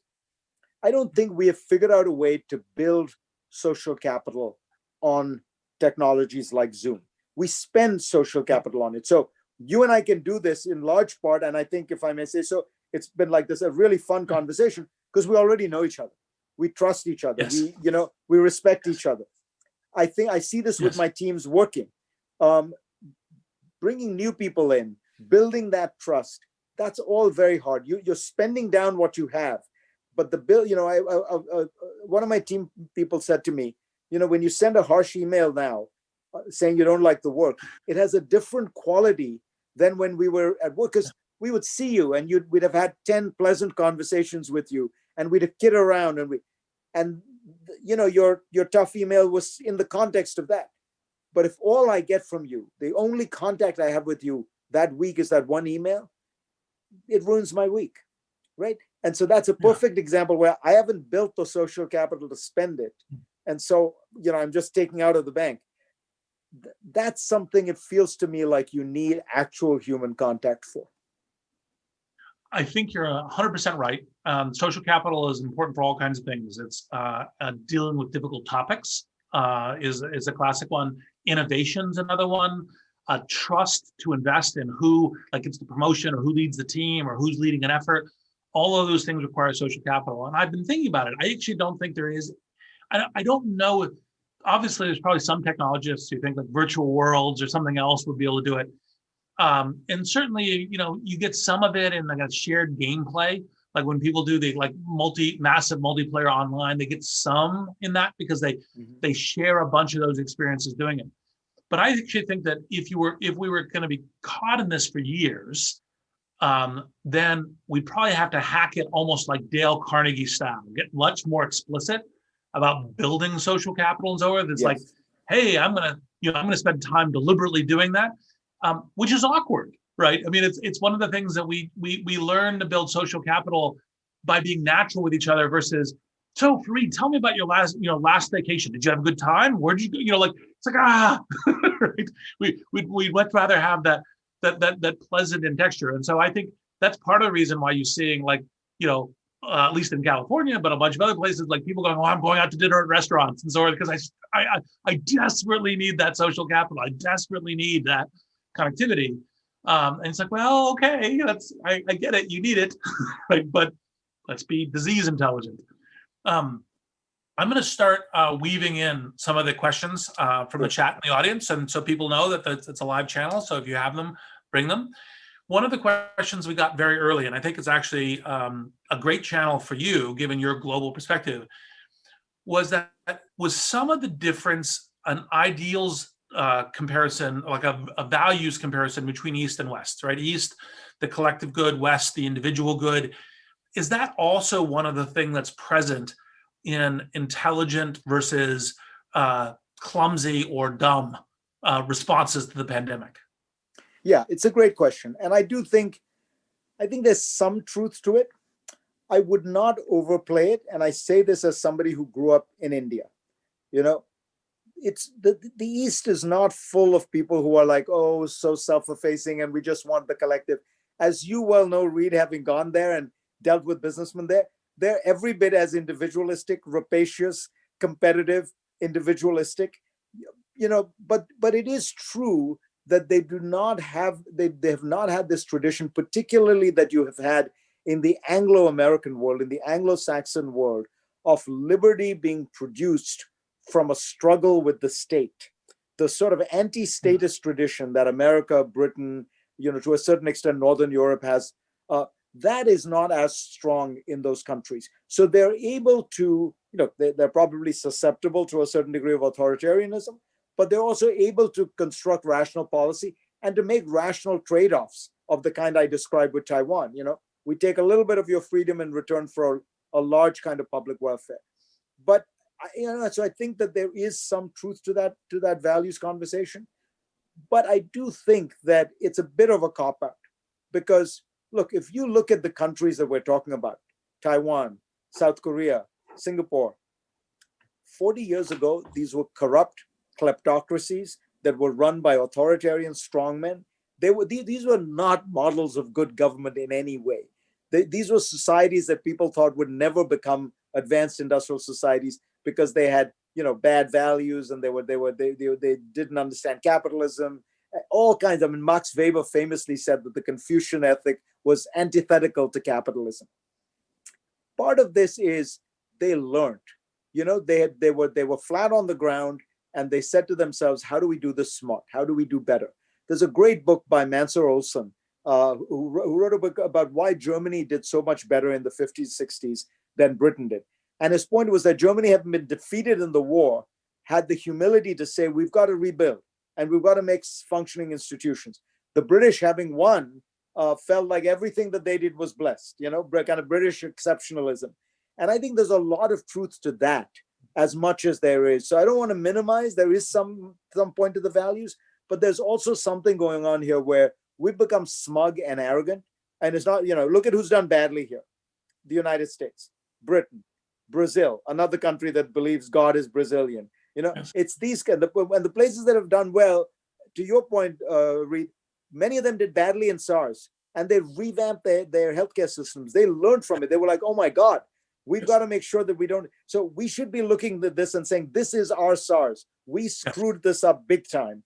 I don't think we have figured out a way to build social capital on technologies like Zoom. We spend social capital on it. So you and I can do this in large part. And I think, if I may say so, it's been like this, a really fun conversation, because we already know each other. We trust each other. Yes. We respect each other. I think I see this with my teams working, bringing new people in, building that trust. That's all very hard. You're spending down what you have, but the bill, one of my team people said to me, when you send a harsh email now saying you don't like the work, it has a different quality than when we were at work, because we would see you and we'd have had 10 pleasant conversations with you, and we'd have kid around, and your tough email was in the context of that. But if all I get from you, the only contact I have with you that week is that one email, it ruins my week, right? And so that's a perfect example where I haven't built the social capital to spend it. And so, I'm just taking out of the bank. That's something it feels to me like you need actual human contact for. I think you're 100% right. Social capital is important for all kinds of things. It's dealing with difficult topics is a classic one. Innovation's another one. Trust to invest in who, like it's the promotion or who leads the team or who's leading an effort. All of those things require social capital. And I've been thinking about it. I actually don't think there is. I don't know obviously there's probably some technologists who think like virtual worlds or something else would be able to do it. And certainly, you get some of it in like a shared gameplay. Like when people do the like massive multiplayer online, they get some in that because they share a bunch of those experiences doing it. But I actually think that if we were going to be caught in this for years, then we'd probably have to hack it almost like Dale Carnegie style, get much more explicit about building social capital and so on. It's like, hey, I'm gonna spend time deliberately doing that, which is awkward, right? I mean, it's one of the things that we learn to build social capital by being natural with each other versus, so Fareed, tell me about your last vacation. Did you have a good time? Where did you go? It's like, right? We'd much rather have that pleasant in texture. And so I think that's part of the reason why you're seeing at least in California, but a bunch of other places, like people going, oh, I'm going out to dinner at restaurants and so on, because I desperately need that social capital. I desperately need that connectivity. And it's like, well, okay, I get it. You need it, right? But let's be disease intelligent. I'm going to start weaving in some of the questions from the chat in the audience. And so people know that it's a live channel. So if you have them, bring them. One of the questions we got very early, and I think it's actually a great channel for you, given your global perspective, was some of the difference an ideals comparison, like a values comparison between East and West, right? East, the collective good, West, the individual good. Is that also one of the things that's present in intelligent versus clumsy or dumb responses to the pandemic? Yeah, it's a great question. And I think there's some truth to it. I would not overplay it. And I say this as somebody who grew up in India. It's the East is not full of people who are like, oh, so self-effacing and we just want the collective. As you well know, Reed, having gone there and dealt with businessmen there, they're every bit as individualistic, rapacious, competitive, individualistic, but it is true that they have not had this tradition, particularly that you have had in the Anglo-American world, in the Anglo-Saxon world, of liberty being produced from a struggle with the state. The sort of anti-statist tradition that America, Britain, to a certain extent, Northern Europe has, that is not as strong in those countries. So they're able to, they're probably susceptible to a certain degree of authoritarianism, but they're also able to construct rational policy and to make rational trade-offs of the kind I described with Taiwan. We take a little bit of your freedom in return for a large kind of public welfare. But so I think that there is some truth to that values conversation. But I do think that it's a bit of a cop-out because, look, if you look at the countries that we're talking about, Taiwan, South Korea, Singapore, 40 years ago, these were corrupt kleptocracies that were run by authoritarian strongmen. These were not models of good government in any way. These were societies that people thought would never become advanced industrial societies because they had, bad values and they didn't understand capitalism. All kinds. I mean, Max Weber famously said that the Confucian ethic was antithetical to capitalism. Part of this is they learned. They were flat on the ground. And they said to themselves, how do we do this smart? How do we do better? There's a great book by Mansur Olson, who wrote a book about why Germany did so much better in the 50s, 60s than Britain did. And his point was that Germany, having been defeated in the war, had the humility to say, we've got to rebuild and we've got to make functioning institutions. The British, having won, felt like everything that they did was blessed, kind of British exceptionalism. And I think there's a lot of truth to that, as much as there is. So I don't want to minimize, there is some point to the values, but there's also something going on here where we've become smug and arrogant. And it's not, look at who's done badly here. The United States, Britain, Brazil, another country that believes God is Brazilian. Yes. It's these, and the places that have done well, to your point, Reed, many of them did badly in SARS and they revamped their healthcare systems. They learned from it. They were like, oh my God, we've got to make sure that we don't. So we should be looking at this and saying, this is our SARS. We screwed this up big time.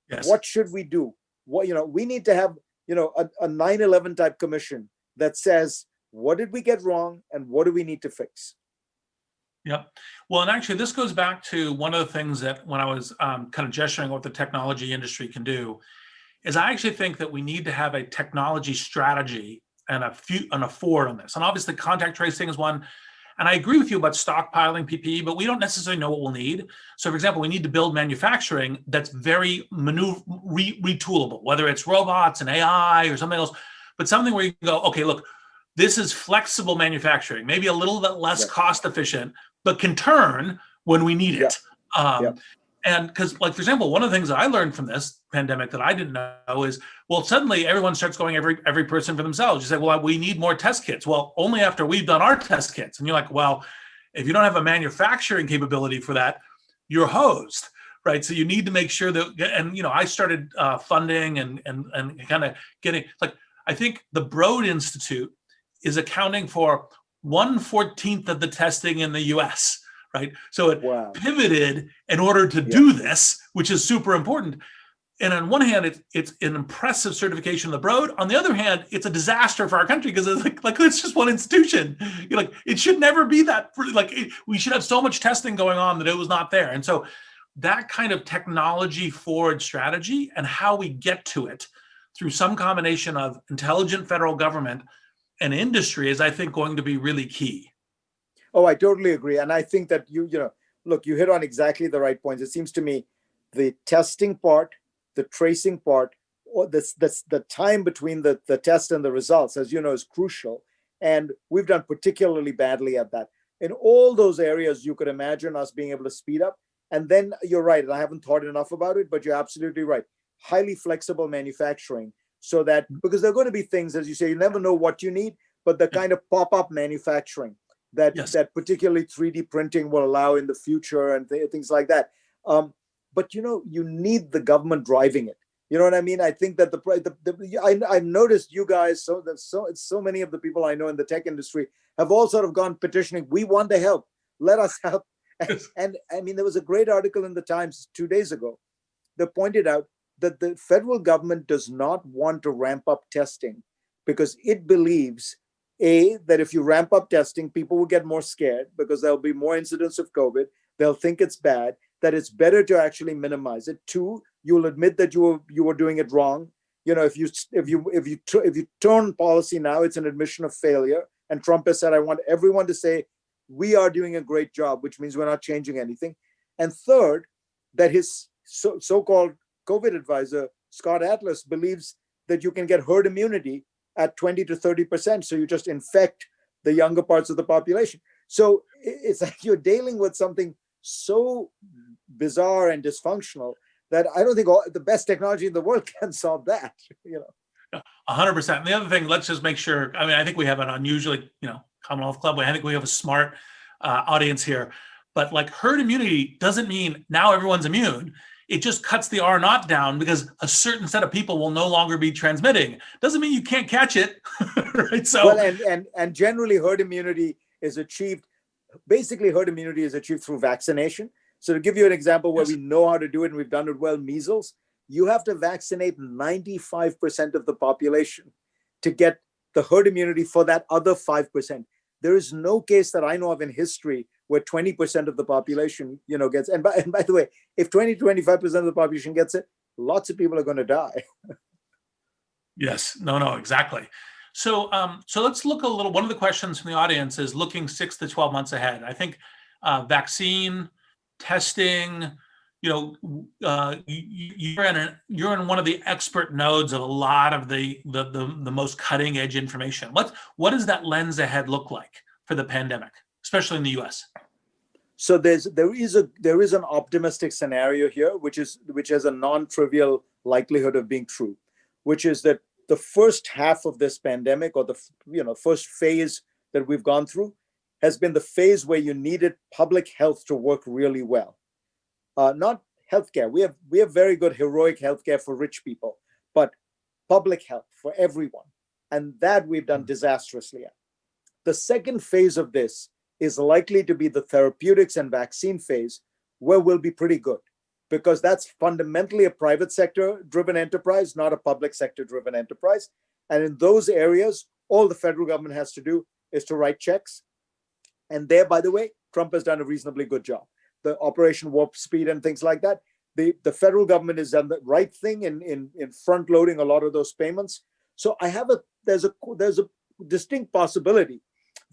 Yes. What should we do? We need to have, a 9/11 type commission that says, what did we get wrong and what do we need to fix? Yep. Well, and actually, this goes back to one of the things that when I was kind of gesturing what the technology industry can do, is I actually think that we need to have a technology strategy and a forward on this. And obviously, contact tracing is one. And I agree with you about stockpiling PPE, but we don't necessarily know what we'll need. So, for example, we need to build manufacturing that's very retoolable, whether it's robots and AI or something else, but something where you can go, okay, look, this is flexible manufacturing, maybe a little bit less cost efficient, but can turn when we need it. And because, like, for example, one of the things that I learned from this pandemic that I didn't know is, well, suddenly everyone starts going every person for themselves. You say, well, we need more test kits. Well, only after we've done our test kits. And you're like, well, if you don't have a manufacturing capability for that, you're hosed, right? So you need to make sure that, and, you know, I started funding and kind of getting, like, I think the Broad Institute is accounting for 1/14 of the testing in the US. Right. So it pivoted in order to do this, which is super important. And on one hand, it's an impressive certification of the Broad. On the other hand, it's a disaster for our country because it's like it's just one institution. You're like, it should never be that. Like, we should have so much testing going on that it was not there. And so that kind of technology forward strategy and how we get to it through some combination of intelligent federal government and industry is, I think, going to be really key. Oh, I totally agree. And I think that look, you hit on exactly the right points. It seems to me the testing part, the tracing part, or the time between the test and the results, as you know, is crucial. And we've done particularly badly at that. In all those areas, you could imagine us being able to speed up. And then you're right, and I haven't thought enough about it, but you're absolutely right. Highly flexible manufacturing, so that, because there are going to be things, as you say, you never know what you need, but the kind of pop-up manufacturing that particularly 3D printing will allow in the future and things like that. But you need the government driving it. You know what I mean? I think that I've noticed you guys, so many of the people I know in the tech industry have all sort of gone petitioning. We want to help. Let us help. And I mean, there was a great article in the Times 2 days ago that pointed out that the federal government does not want to ramp up testing because it believes that if you ramp up testing, people will get more scared because there'll be more incidents of COVID. They'll think it's bad, that it's better to actually minimize it. 2, you'll admit that you were doing it wrong. You know, if you turn policy now, it's an admission of failure. And Trump has said, I want everyone to say, we are doing a great job, which means we're not changing anything. And third, that his so-called COVID advisor, Scott Atlas, believes that you can get herd immunity at 20 to 30%. So you just infect the younger parts of the population. So it's like you're dealing with something so bizarre and dysfunctional that I don't think the best technology in the world can solve that. 100%. And the other thing, let's just make sure, I mean, I think we have an unusually, Commonwealth Club, I think we have a smart audience here, but like herd immunity doesn't mean now everyone's immune. It just cuts the R naught down because a certain set of people will no longer be transmitting. Doesn't mean you can't catch it, right? So, well, and generally herd immunity is achieved. Basically, herd immunity is achieved through vaccination. So, to give you an example where we know how to do it and we've done it well, measles, you have to vaccinate 95% of the population to get the herd immunity for that other 5%. There is no case that I know of in history where 20% of the population, gets, and by the way, if 20-25% of the population gets it, lots of people are going to die. Yes, no, exactly. So let's look a little, one of the questions from the audience is looking 6 to 12 months ahead. I think vaccine, testing, you're in one of the expert nodes of a lot of the most cutting edge information. What does that lens ahead look like for the pandemic, especially in the US? So there is an optimistic scenario here, which has a non-trivial likelihood of being true, which is that the first half of this pandemic, or the first phase that we've gone through, has been the phase where you needed public health to work really well. Not healthcare. We have very good heroic healthcare for rich people, but public health for everyone, and that we've done disastrously at. The second phase of this is likely to be the therapeutics and vaccine phase, where we'll be pretty good, because that's fundamentally a private sector driven enterprise, not a public sector driven enterprise. And in those areas, all the federal government has to do is to write checks. And there, by the way, Trump has done a reasonably good job. The Operation Warp Speed and things like that. The federal government has done the right thing in front loading a lot of those payments. So there's a distinct possibility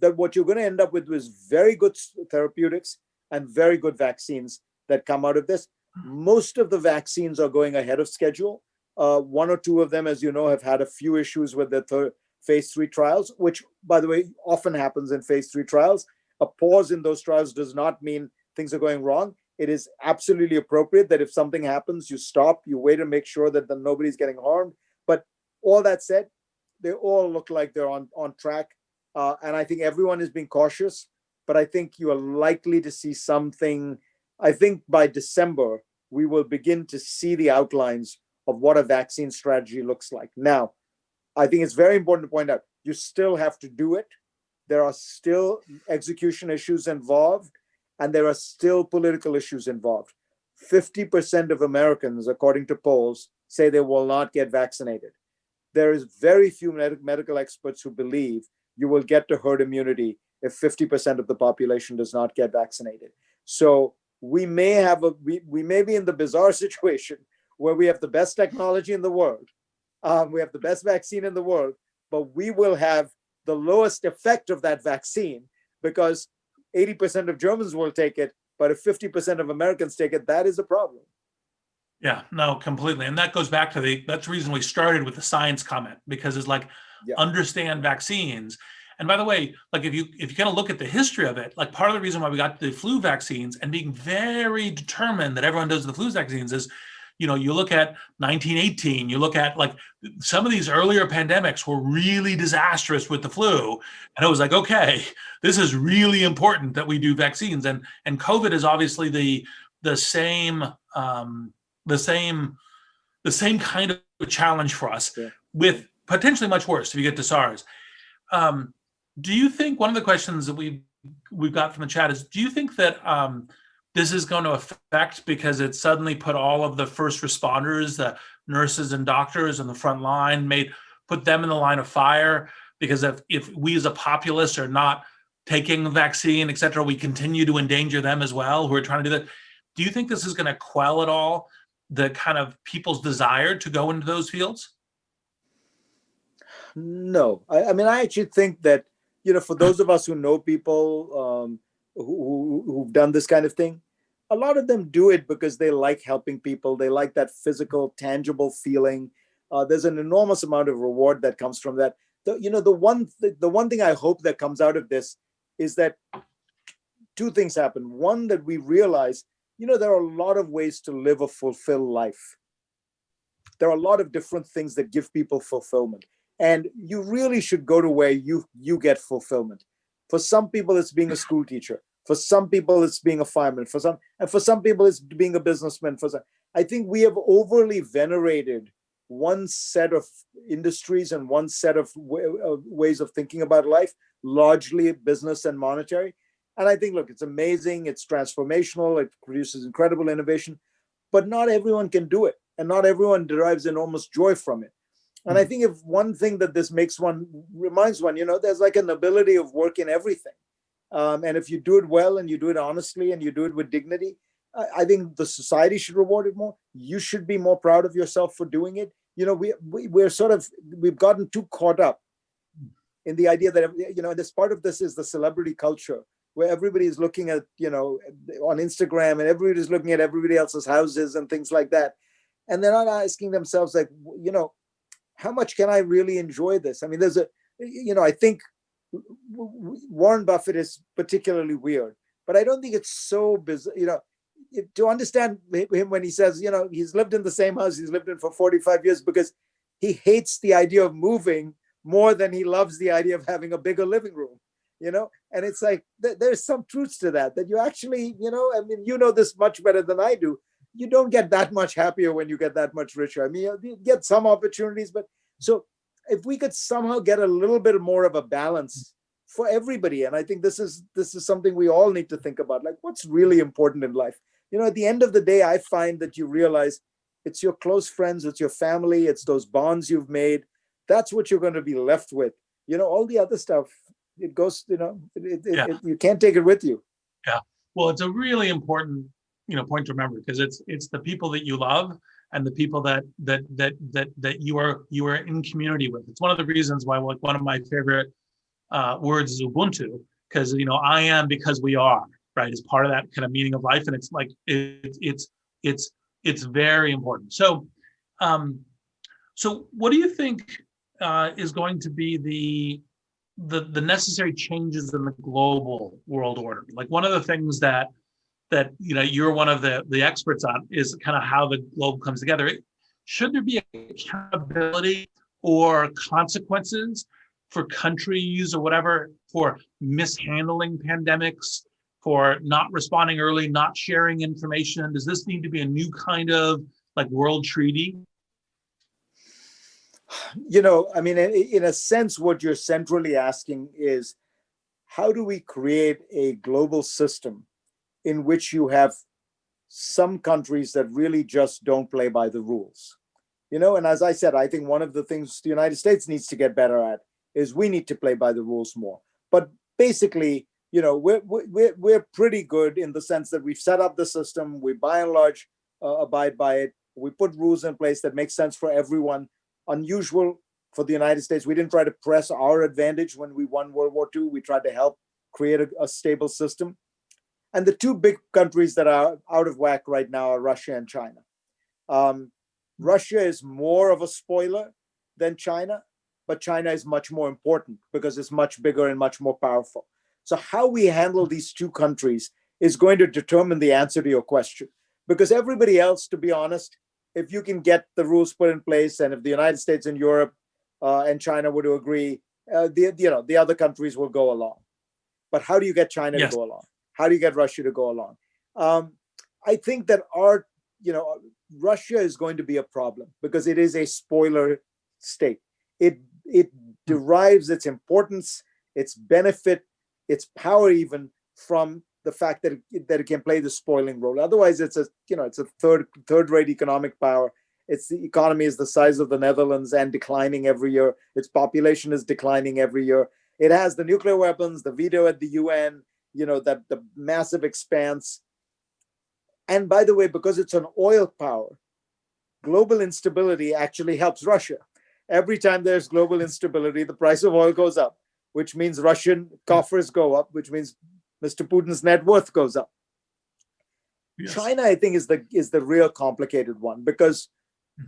that what you're going to end up with is very good therapeutics and very good vaccines that come out of this. Most of the vaccines are going ahead of schedule. One or two of them, as you know, have had a few issues with the phase 3 trials, which, by the way, often happens in phase 3 trials. A pause in those trials does not mean things are going wrong. It is absolutely appropriate that if something happens, you stop, you wait and make sure that nobody's getting harmed. But all that said, they all look like they're on track. And I think everyone is being cautious, but I think you are likely to see something. I think by December, we will begin to see the outlines of what a vaccine strategy looks like. Now, I think it's very important to point out, you still have to do it. There are still execution issues involved, and there are still political issues involved. 50% of Americans, according to polls, say they will not get vaccinated. There is very few medical experts who believe you will get to herd immunity if 50% of the population does not get vaccinated. So we may be in the bizarre situation where we have the best technology in the world, we have the best vaccine in the world, but we will have the lowest effect of that vaccine because 80% of Germans will take it, but if 50% of Americans take it, that is a problem. Yeah, no, completely. And that goes back to that's the reason we started with the science comment, because it's like, understand vaccines. And by the way, like if you kind of look at the history of it, like part of the reason why we got the flu vaccines and being very determined that everyone does the flu vaccines is, you look at 1918, you look at like some of these earlier pandemics were really disastrous with the flu. And it was like, okay, this is really important that we do vaccines. And COVID is obviously the same kind of a challenge for us, with potentially much worse if you get to SARS. Do you think, one of the questions that we've got from the chat is, do you think that this is going to affect, because it suddenly put all of the first responders, the nurses and doctors on the front line, put them in the line of fire? Because if we as a populace are not taking the vaccine, et cetera, we continue to endanger them as well, who are trying to do that. Do you think this is going to quell at all the kind of people's desire to go into those fields? No, I mean, I actually think that, for those of us who know people who've done this kind of thing, a lot of them do it because they like helping people. They like that physical, tangible feeling. There's an enormous amount of reward that comes from that. The one thing I hope that comes out of this is that two things happen. One, that we realize, there are a lot of ways to live a fulfilled life. There are a lot of different things that give people fulfillment. And you really should go to where you get fulfillment. For some people, it's being a school teacher. For some people, it's being a fireman. For some people, it's being a businessman. I think we have overly venerated one set of industries and one set of ways of thinking about life, largely business and monetary. And I think, look, it's amazing. It's transformational. It produces incredible innovation. But not everyone can do it. And not everyone derives enormous joy from it. And I think if one thing that this reminds one, there's like an ability of work in everything. And if you do it well and you do it honestly and you do it with dignity, I think the society should reward it more. You should be more proud of yourself for doing it. We've gotten too caught up in the idea that, this part of this is the celebrity culture, where everybody is looking at, on Instagram, and everybody's looking at everybody else's houses and things like that. And they're not asking themselves, like, how much can I really enjoy this? I mean, I think Warren Buffett is particularly weird, but I don't think it's so bizarre. To understand him when he says, he's lived in the same house he's lived in for 45 years because he hates the idea of moving more than he loves the idea of having a bigger living room, and it's like, there's some truths to that you actually, this much better than I do. You don't get that much happier when you get that much richer. I mean, you get some opportunities, but so if we could somehow get a little bit more of a balance for everybody, and I think this is something we all need to think about, like what's really important in life. At the end of the day, I find that you realize it's your close friends, it's your family, it's those bonds you've made. That's what you're going to be left with. All the other stuff, it goes, you can't take it with you. Yeah. Well, it's a really important, point to remember, because it's the people that you love and the people that you are in community with. It's one of the reasons why, like, one of my favorite words is Ubuntu, because I am because we are, right, is part of that kind of meaning of life, and it's like it's very important. Um, so what do you think is going to be the necessary changes in the global world order? Like, one of the things that you're one of the experts on is kind of how the globe comes together. Should there be accountability or consequences for countries or whatever for mishandling pandemics, for not responding early, not sharing information? Does this need to be a new kind of like world treaty? I mean, in a sense, what you're centrally asking is, how do we create a global system in which you have some countries that really just don't play by the rules? And as I said, I think one of the things the United States needs to get better at is we need to play by the rules more. But basically, we're pretty good in the sense that we've set up the system. We by and large abide by it. We put rules in place that make sense for everyone. Unusual for the United States, we didn't try to press our advantage when we won World War II. We tried to help create a stable system. And the two big countries that are out of whack right now are Russia and China. Russia is more of a spoiler than China, but China is much more important because it's much bigger and much more powerful. So how we handle these two countries is going to determine the answer to your question. Because everybody else, to be honest, if you can get the rules put in place, and if the United States and Europe and China were to agree, the other countries will go along. But how do you get China to go along? How do you get Russia to go along? I think that Russia is going to be a problem because it is a spoiler state. It derives its importance, its benefit, its power even from the fact that it can play the spoiling role. Otherwise, it's a third-rate economic power. The economy is the size of the Netherlands and declining every year. Its population is declining every year. It has the nuclear weapons, the veto at the UN, that the massive expanse. And by the way, because it's an oil power, global instability actually helps Russia. Every time there's global instability, the price of oil goes up, which means Russian coffers go up, which means Mr. Putin's net worth goes up. Yes. China, I think, is the real complicated one, because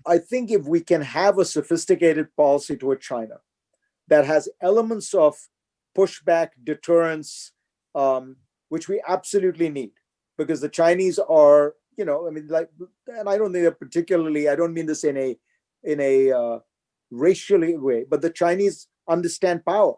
I think if we can have a sophisticated policy toward China that has elements of pushback, deterrence, which we absolutely need, because the Chinese are, and I don't think that particularly, I don't mean this in a racially way, but the Chinese understand power.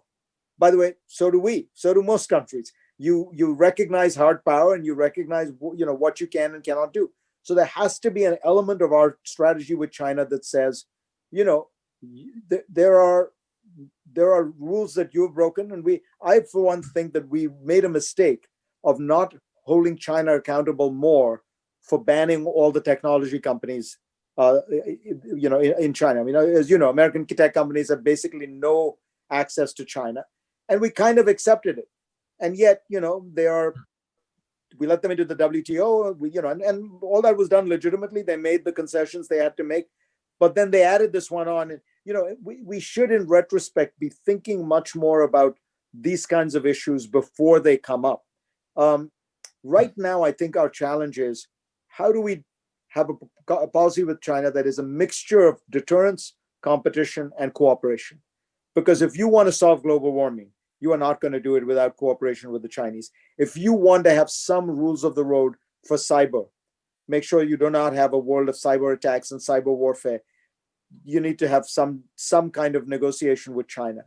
By the way, so do we. So do most countries. You recognize hard power, and you recognize what you can and cannot do. So there has to be an element of our strategy with China that says, there are rules that you've broken, and I for one think that we made a mistake of not holding China accountable more for banning all the technology companies, in China. I mean, as you know, American tech companies have basically no access to China, and we kind of accepted it. And yet, we let them into the WTO, and all that was done legitimately. They made the concessions they had to make, but then they added this one on. And, we should, in retrospect, be thinking much more about these kinds of issues before they come up. Right now, I think our challenge is, how do we have a policy with China that is a mixture of deterrence, competition, and cooperation? Because if you want to solve global warming, you are not going to do it without cooperation with the Chinese. If you want to have some rules of the road for cyber, make sure you do not have a world of cyber attacks and cyber warfare. You need to have some kind of negotiation with China.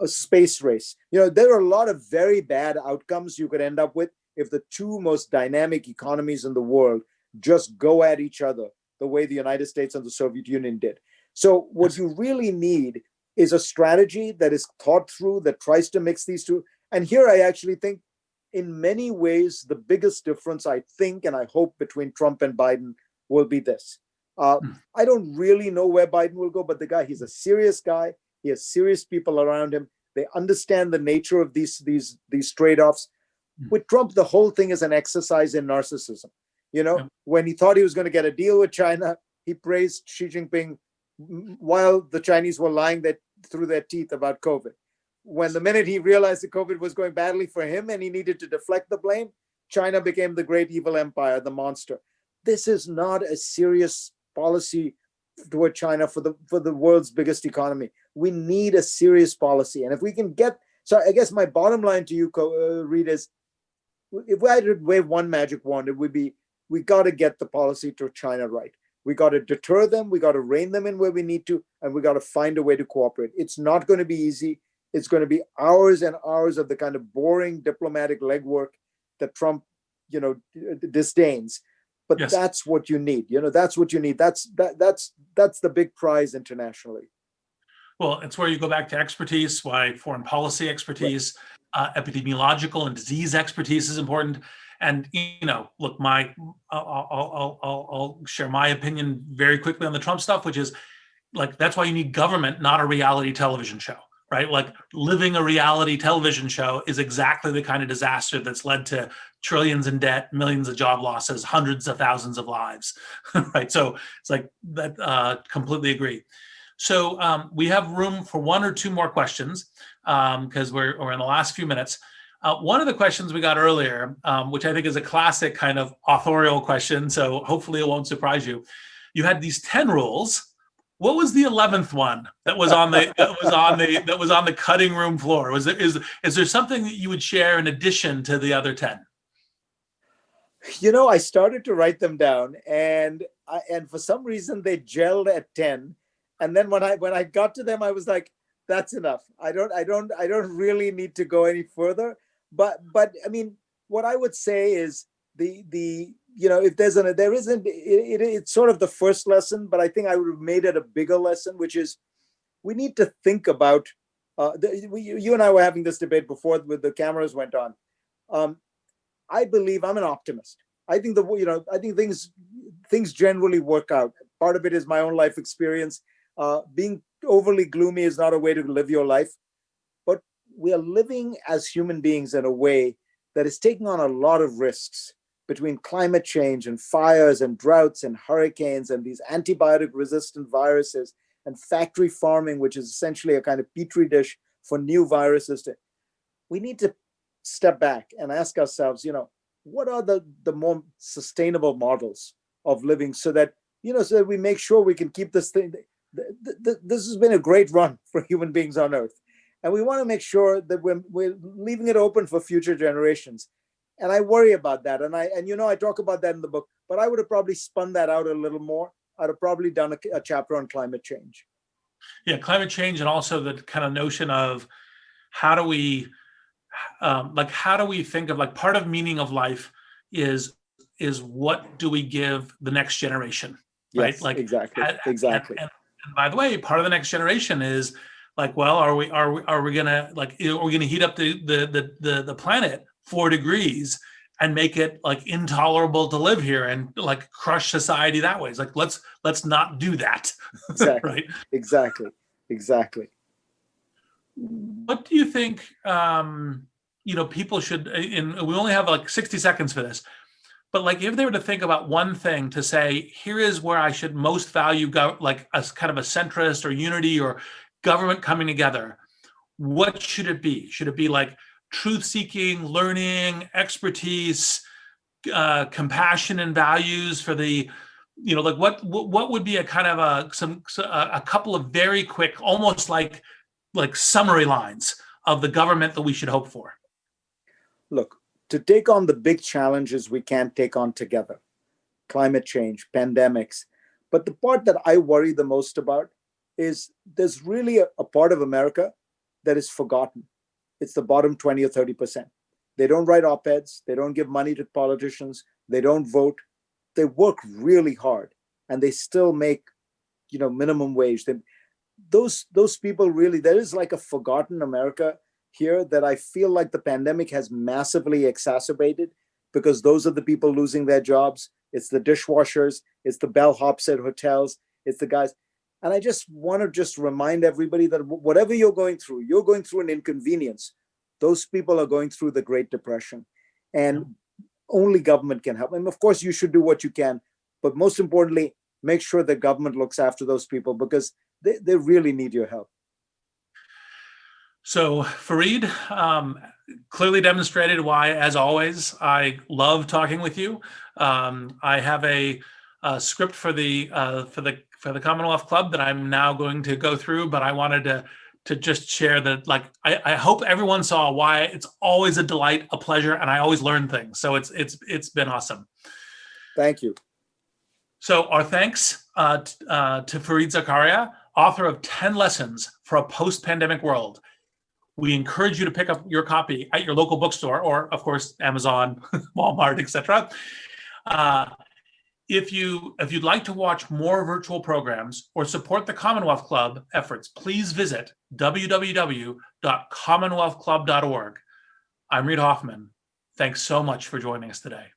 A space race. There are a lot of very bad outcomes you could end up with if the two most dynamic economies in the world just go at each other the way the United States and the Soviet Union did. So what you really need is a strategy that is thought through, that tries to mix these two. And here I actually think, in many ways, the biggest difference, I think, and I hope, between Trump and Biden will be this. I don't really know where Biden will go, but he's a serious guy. He has serious people around him. They understand the nature of these trade-offs. With Trump, the whole thing is an exercise in narcissism. Yeah. When he thought he was going to get a deal with China, he praised Xi Jinping while the Chinese were lying through their teeth about COVID. When the minute he realized that COVID was going badly for him and he needed to deflect the blame, China became the great evil empire, the monster. This is not a serious policy toward China for the world's biggest economy. We need a serious policy. And if we can get, so I guess my bottom line to you, Reed, is if I had to wave one magic wand, it would be, we got to get the policy to China right. We got to deter them. We got to rein them in where we need to, and we got to find a way to cooperate. It's not going to be easy. It's going to be hours and hours of the kind of boring diplomatic legwork that Trump, disdains. But Yes. that's what you need. That's what you need. That's the big prize internationally. Well, it's where you go back to expertise, why foreign policy expertise, epidemiological and disease expertise is important. And, look, I'll share my opinion very quickly on the Trump stuff, which is like, that's why you need government, not a reality television show, right? Like living a reality television show is exactly the kind of disaster that's led to trillions in debt, millions of job losses, hundreds of thousands of lives, right? So it's like that, completely agree. So we have room for one or two more questions because we're in the last few minutes. One of the questions we got earlier, which I think is a classic kind of authorial question, so hopefully it won't surprise you. You had these 10 rules. What was the 11th one that was on the cutting room floor? Is there something that you would share in addition to the other 10? I started to write them down, and for some reason they gelled at 10. And then when I got to them, I was like, that's enough. I don't really need to go any further. But I mean, what I would say is if it's sort of the first lesson, but I think I would have made it a bigger lesson, which is we need to think about. You and I were having this debate before the cameras went on. I believe I'm an optimist. I think I think things generally work out. Part of it is my own life experience. Being overly gloomy is not a way to live your life, but we are living as human beings in a way that is taking on a lot of risks between climate change and fires and droughts and hurricanes and these antibiotic resistant viruses and factory farming, which is essentially a kind of petri dish for new viruses. We need to step back and ask ourselves, what are the more sustainable models of living so that we make sure we can keep this thing. This has been a great run for human beings on Earth. And we want to make sure that we're leaving it open for future generations. And I worry about that. And I talk about that in the book, but I would have probably spun that out a little more. I'd have probably done a chapter on climate change. Yeah, climate change, and also the kind of notion of how do we think of, like, part of meaning of life is what do we give the next generation, right? Yes, like exactly. And by the way, part of the next generation is like, well, are we gonna heat up the planet 4 degrees and make it like intolerable to live here and like crush society that way? It's like, let's not do that. Exactly. Right? Exactly. What do you think people should, we only have like 60 seconds for this, but like if they were to think about one thing to say, here is where I should most value like a kind of a centrist or unity or government coming together, what should it be? Should it be like truth-seeking, learning, expertise, compassion and values for the, like what would be a kind of a couple of very quick, almost like summary lines of the government that we should hope for? Look, to take on the big challenges we can't take on together, climate change, pandemics. But the part that I worry the most about is there's really a part of America that is forgotten. It's the bottom 20 or 30%. They don't write op-eds. They don't give money to politicians. They don't vote. They work really hard and they still make, minimum wage. Those people really, there is like a forgotten America here that I feel like the pandemic has massively exacerbated, because those are the people losing their jobs. It's the dishwashers, it's the bellhops at hotels, it's the guys. And I just want to remind everybody that whatever you're going through an inconvenience. Those people are going through the Great Depression. And only government can help. And of course, you should do what you can. But most importantly, make sure the government looks after those people because they really need your help. So Fareed clearly demonstrated why, as always, I love talking with you. I have a script for the Commonwealth Club that I'm now going to go through, but I wanted to just share that, like, I hope everyone saw why it's always a delight, a pleasure, and I always learn things. So it's been awesome. Thank you. So our thanks to Fareed Zakaria, author of 10 Lessons for a Post-Pandemic World. We encourage you to pick up your copy at your local bookstore or, of course, Amazon, Walmart, etc. If you'd like to watch more virtual programs or support the Commonwealth Club efforts, please visit www.commonwealthclub.org. I'm Reid Hoffman. Thanks so much for joining us today.